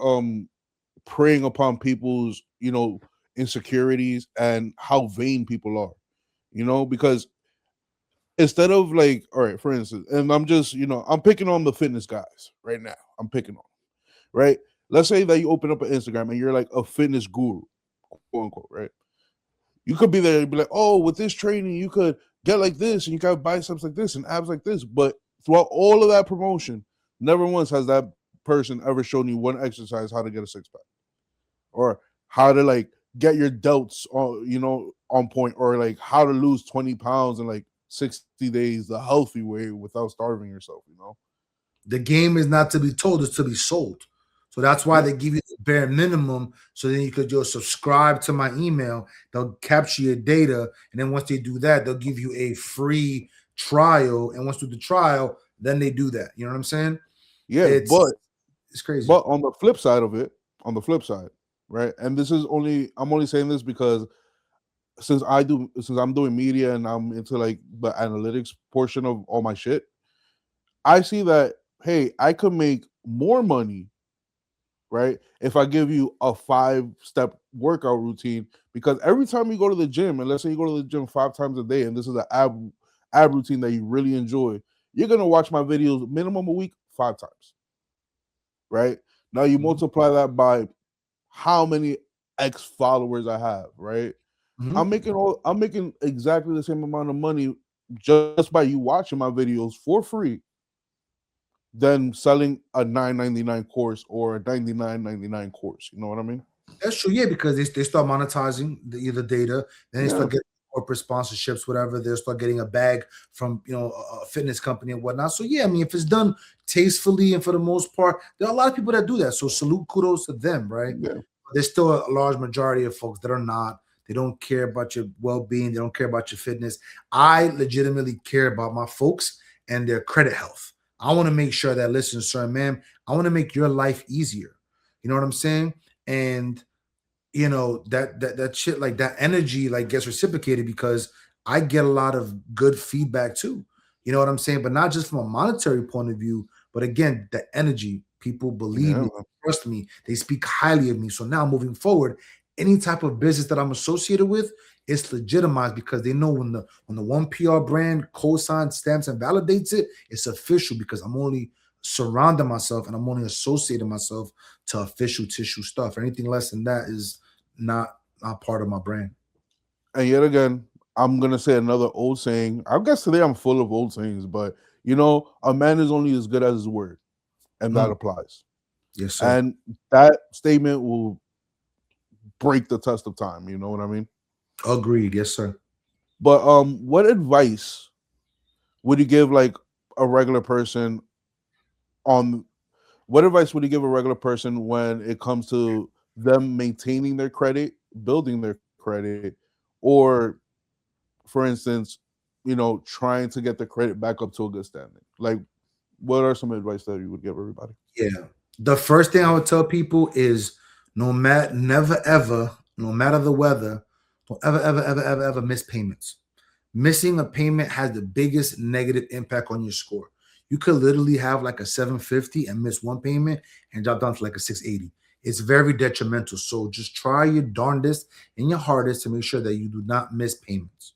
preying upon people's insecurities and how vain people are. Because instead of like, all right, for instance, and I'm just I'm picking on the fitness guys right now. I'm picking on right. Let's say that you open up an Instagram and you're like a fitness guru, quote unquote, right? You could be there and be like, oh, with this training, you could get like this and you got biceps like this and abs like this. But throughout all of that promotion, never once has that person ever shown you one exercise how to get a six pack. or how to like get your delts on, on point, or like how to lose 20 pounds in like 60 days the healthy way without starving yourself. The game is not to be told, it's to be sold. So that's why Yeah, they give you the bare minimum. So then you could just subscribe to my email. They'll capture your data. And then once they do that, they'll give you a free trial. And once you do the trial, then they do that. You know what I'm saying? yeah, It's it's crazy. but on the flip side of it, on the flip side, right? And this is only I'm only saying this because since I'm doing media and I'm into like the analytics portion of all my shit, I see that hey, I could make more money, right? If I give you a 5-step workout routine, because every time you go to the gym, and let's say you go to the gym 5 times a day, and this is an ab routine that you really enjoy, you're gonna watch my videos minimum a week 5 times, right? Now you Mhm. multiply that by how many X followers I have, right? Mhm. I'm making exactly the same amount of money just by you watching my videos for free than selling a 9.99 course or a 99.99 course. You know what I mean? That's true, yeah, because they start monetizing the data, then they Yeah, start getting corporate sponsorships, whatever. They'll start getting a bag from a fitness company and whatnot. So yeah, I mean, if it's done tastefully and for the most part, there are a lot of people that do that. So salute, kudos to them, right? yeah, There's still a large majority of folks that are not. They don't care about your well-being. They don't care about your fitness. I legitimately care about my folks and their credit health. I want to make sure that, listen, sir, man, I want to make your life easier. You know what I'm saying? And that shit, like that energy, like gets reciprocated because I get a lot of good feedback too. You know what I'm saying? But not just from a monetary point of view, but again, the energy. People believe yeah, me, man. trust me, they speak highly of me. So now moving forward, any type of business that I'm associated with, it's legitimized because they know when the one PR brand co-signs, stamps, and validates it, it's official because I'm only surrounding myself and I'm only associating myself to official tissue stuff. Anything less than that is not part of my brand. And yet again, I'm gonna say another old saying. I guess today I'm full of old sayings, but a man is only as good as his word, and that Mm, applies. yes, sir. And that statement will break the test of time. You know what I mean? Agreed. Yes, sir. But what advice would you give like a regular person on what advice would you give a regular person when it comes to them maintaining their credit, building their credit, or for instance, trying to get the credit back up to a good standing? Like, what are some advice that you would give everybody? Yeah. The first thing I would tell people is never ever, no matter the weather, don't ever miss payments. Missing a payment has the biggest negative impact on your score. You could literally have like a 750 and miss one payment and drop down to like a 680. It's very detrimental. So just try your darndest and your hardest to make sure that you do not miss payments.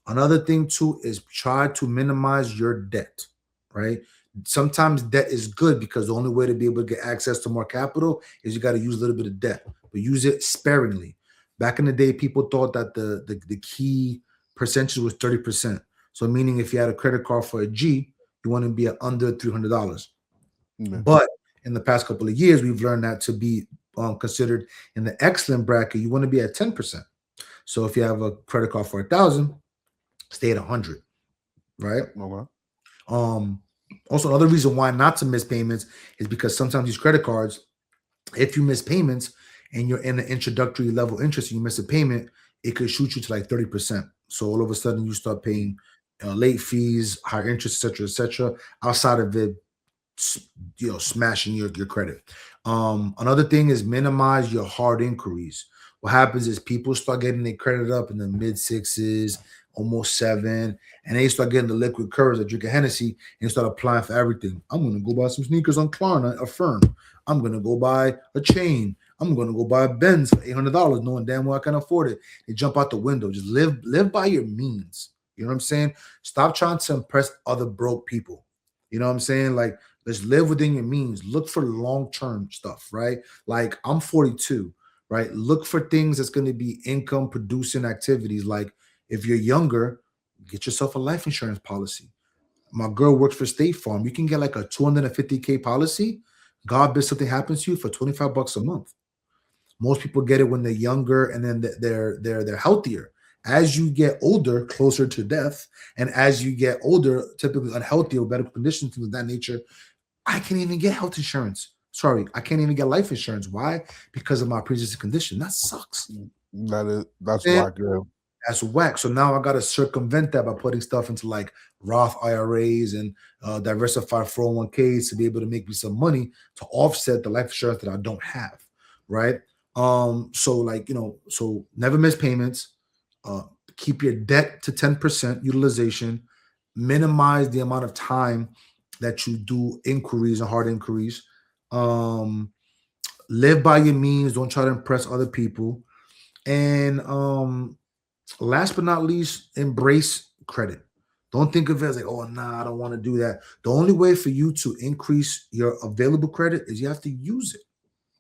Another thing too is try to minimize your debt, right? Sometimes debt is good because the only way to be able to get access to more capital is you got to use a little bit of debt, but use it sparingly. Back in the day, people thought that the key percentage was 30%. So meaning if you had a credit card for a G, you want to be at under $300. Yeah, But in the past couple of years, we've learned that to be considered in the excellent bracket, you want to be at 10%. So if you have a credit card for 1,000, stay at 100, right? okay. Um, Also, another reason why not to miss payments is because sometimes these credit cards, if you miss payments and you're in the introductory level interest and you miss a payment, it could shoot you to like 30%. So all of a sudden you start paying late fees, higher interest, etc., etc. Outside of it, smashing your credit. Another thing is minimize your hard inquiries. What happens is people start getting their credit up in the mid sixes, almost seven, and they start getting the liquid courage that drink a Hennessy and start applying for everything. I'm gonna go buy some sneakers on Klarna, Affirm. I'm gonna go buy a chain. I'm gonna go buy a Benz for $800, knowing damn well I can afford it. They jump out the window. Just live by your means. You know what I'm saying? Stop trying to impress other broke people. You know what I'm saying? Like, let's live within your means. Look for long-term stuff, right? Like, I'm 42, right? Look for things that's going to be income producing activities. Like, if you're younger, get yourself a life insurance policy. My girl works for State Farm. You can get like a 250K policy. God forbid something happens to you for 25 bucks a month. Most people get it when they're younger, and then they're healthier. As you get older, closer to death, and as you get older, typically unhealthy or medical conditions, things of that nature, I can't even get health insurance. Sorry, I can't even get life insurance. Why? Because of my pre-existing condition. That sucks. That's And whack, girl. that's whack. So now I got to circumvent that by putting stuff into like Roth IRAs and diversified 401ks to be able to make me some money to offset the life insurance that I don't have. Right. So like, so never miss payments, uh, keep your debt to 10% utilization, minimize the amount of time that you do inquiries and hard inquiries. Um, Live by your means, don't try to impress other people. And last but not least, embrace credit. Don't think of it as like, oh, nah, I don't want to do that. The only way for you to increase your available credit is you have to use it,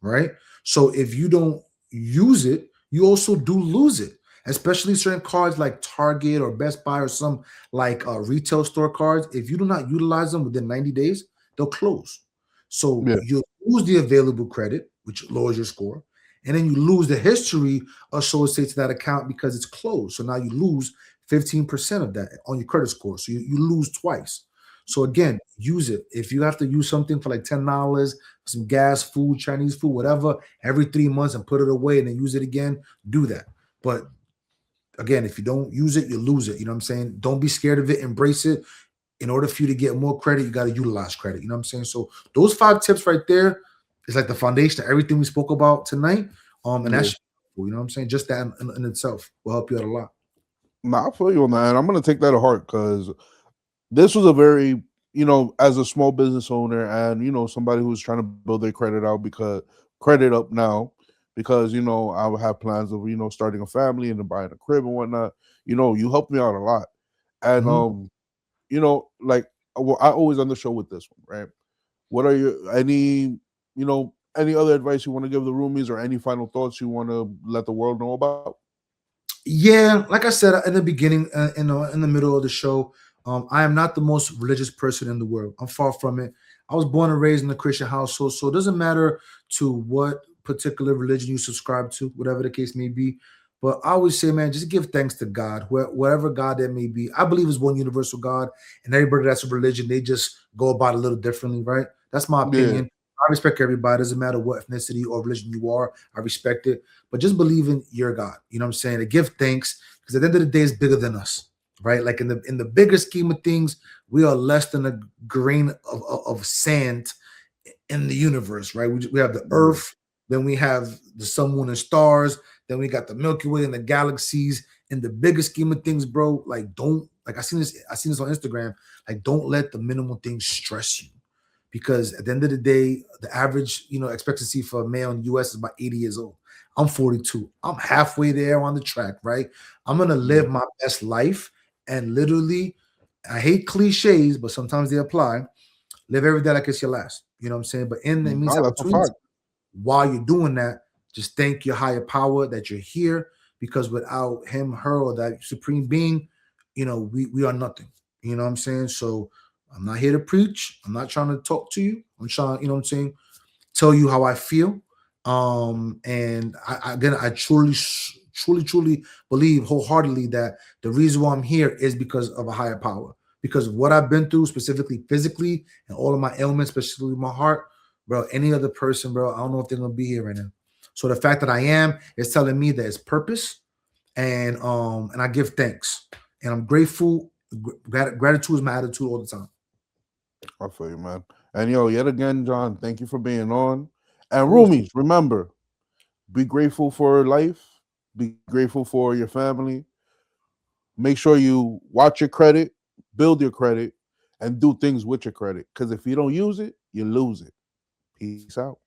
right? So if you don't use it, you also do lose it, especially certain cards like Target or Best Buy or some like retail store cards. If you do not utilize them within 90 days, they'll close. So Yeah, you lose the available credit, which lowers your score. And then you lose the history associated to that account because it's closed. So now you lose 15% of that on your credit score. So you lose twice. So again, use it. If you have to use something for like $10, some gas, food, Chinese food, whatever, every 3 months and put it away and then use it again, do that. But again, if you don't use it, you lose it. You know what I'm saying? Don't be scared of it. Embrace it. In order for you to get more credit, you got to utilize credit. You know what I'm saying? So those 5 tips right there is like the foundation of everything we spoke about tonight. And yeah. that's, you know what I'm saying? Just that in itself will help you out a lot. Nah, I feel you on that. And I'm gonna take that to heart because this was a very, as a small business owner and somebody who's trying to build their credit out because credit up now because I would have plans of starting a family and then buying a crib and whatnot. You helped me out a lot, and Mhm. like I always on the show with this one, right? What are your any other advice you want to give the roomies or any final thoughts you want to let the world know about? Yeah, like I said in the beginning, in the middle of the show, I am not the most religious person in the world. I'm far from it. I was born and raised in a Christian household, so it doesn't matter to what particular religion you subscribe to, whatever the case may be. But I always say, man, just give thanks to God, wherever God that may be. I believe is one universal God, and everybody that's a religion, they just go about it a little differently, right? That's my Yeah, opinion. I respect everybody. Doesn't matter what ethnicity or religion you are. I respect it, but just believe in your God. You know what I'm saying? To give thanks because at the end of the day, it's bigger than us, right? Like in the bigger scheme of things, we are less than a grain of sand in the universe, right? We have the yeah, Earth, then we have the sun, moon, and stars, then we got the Milky Way and the galaxies. In the bigger scheme of things, bro, like don't like I seen this on Instagram. Like, don't let the minimal things stress you because at the end of the day, the average, expectancy for a male in the US is about 80 years old. I'm 42. I'm halfway there on the track, right? I'm gonna yeah. live my best life and literally, I hate cliches, but sometimes they apply. Live every day like it's your last. You know what I'm saying? But in the Nah, meantime, that's a between fact. while you're doing that, just thank your higher power that you're here because without him, her, or that supreme being, we are nothing. You know what I'm saying? So I'm not here to preach. I'm not trying to talk to you. I'm trying, you know what I'm saying, tell you how I feel. And again, I truly believe wholeheartedly that the reason why I'm here is because of a higher power. Because of what I've been through, specifically physically, and all of my ailments, especially my heart, bro. Any other person, bro, I don't know if they're gonna be here right now. So the fact that I am is telling me that it's purpose, and I give thanks, and I'm grateful. Gratitude is my attitude all the time. I feel you, man. And yet again, John, thank you for being on. And Of course. roomies, remember, be grateful for life, be grateful for your family. Make sure you watch your credit, build your credit, and do things with your credit. Because if you don't use it, you lose it. Peace out.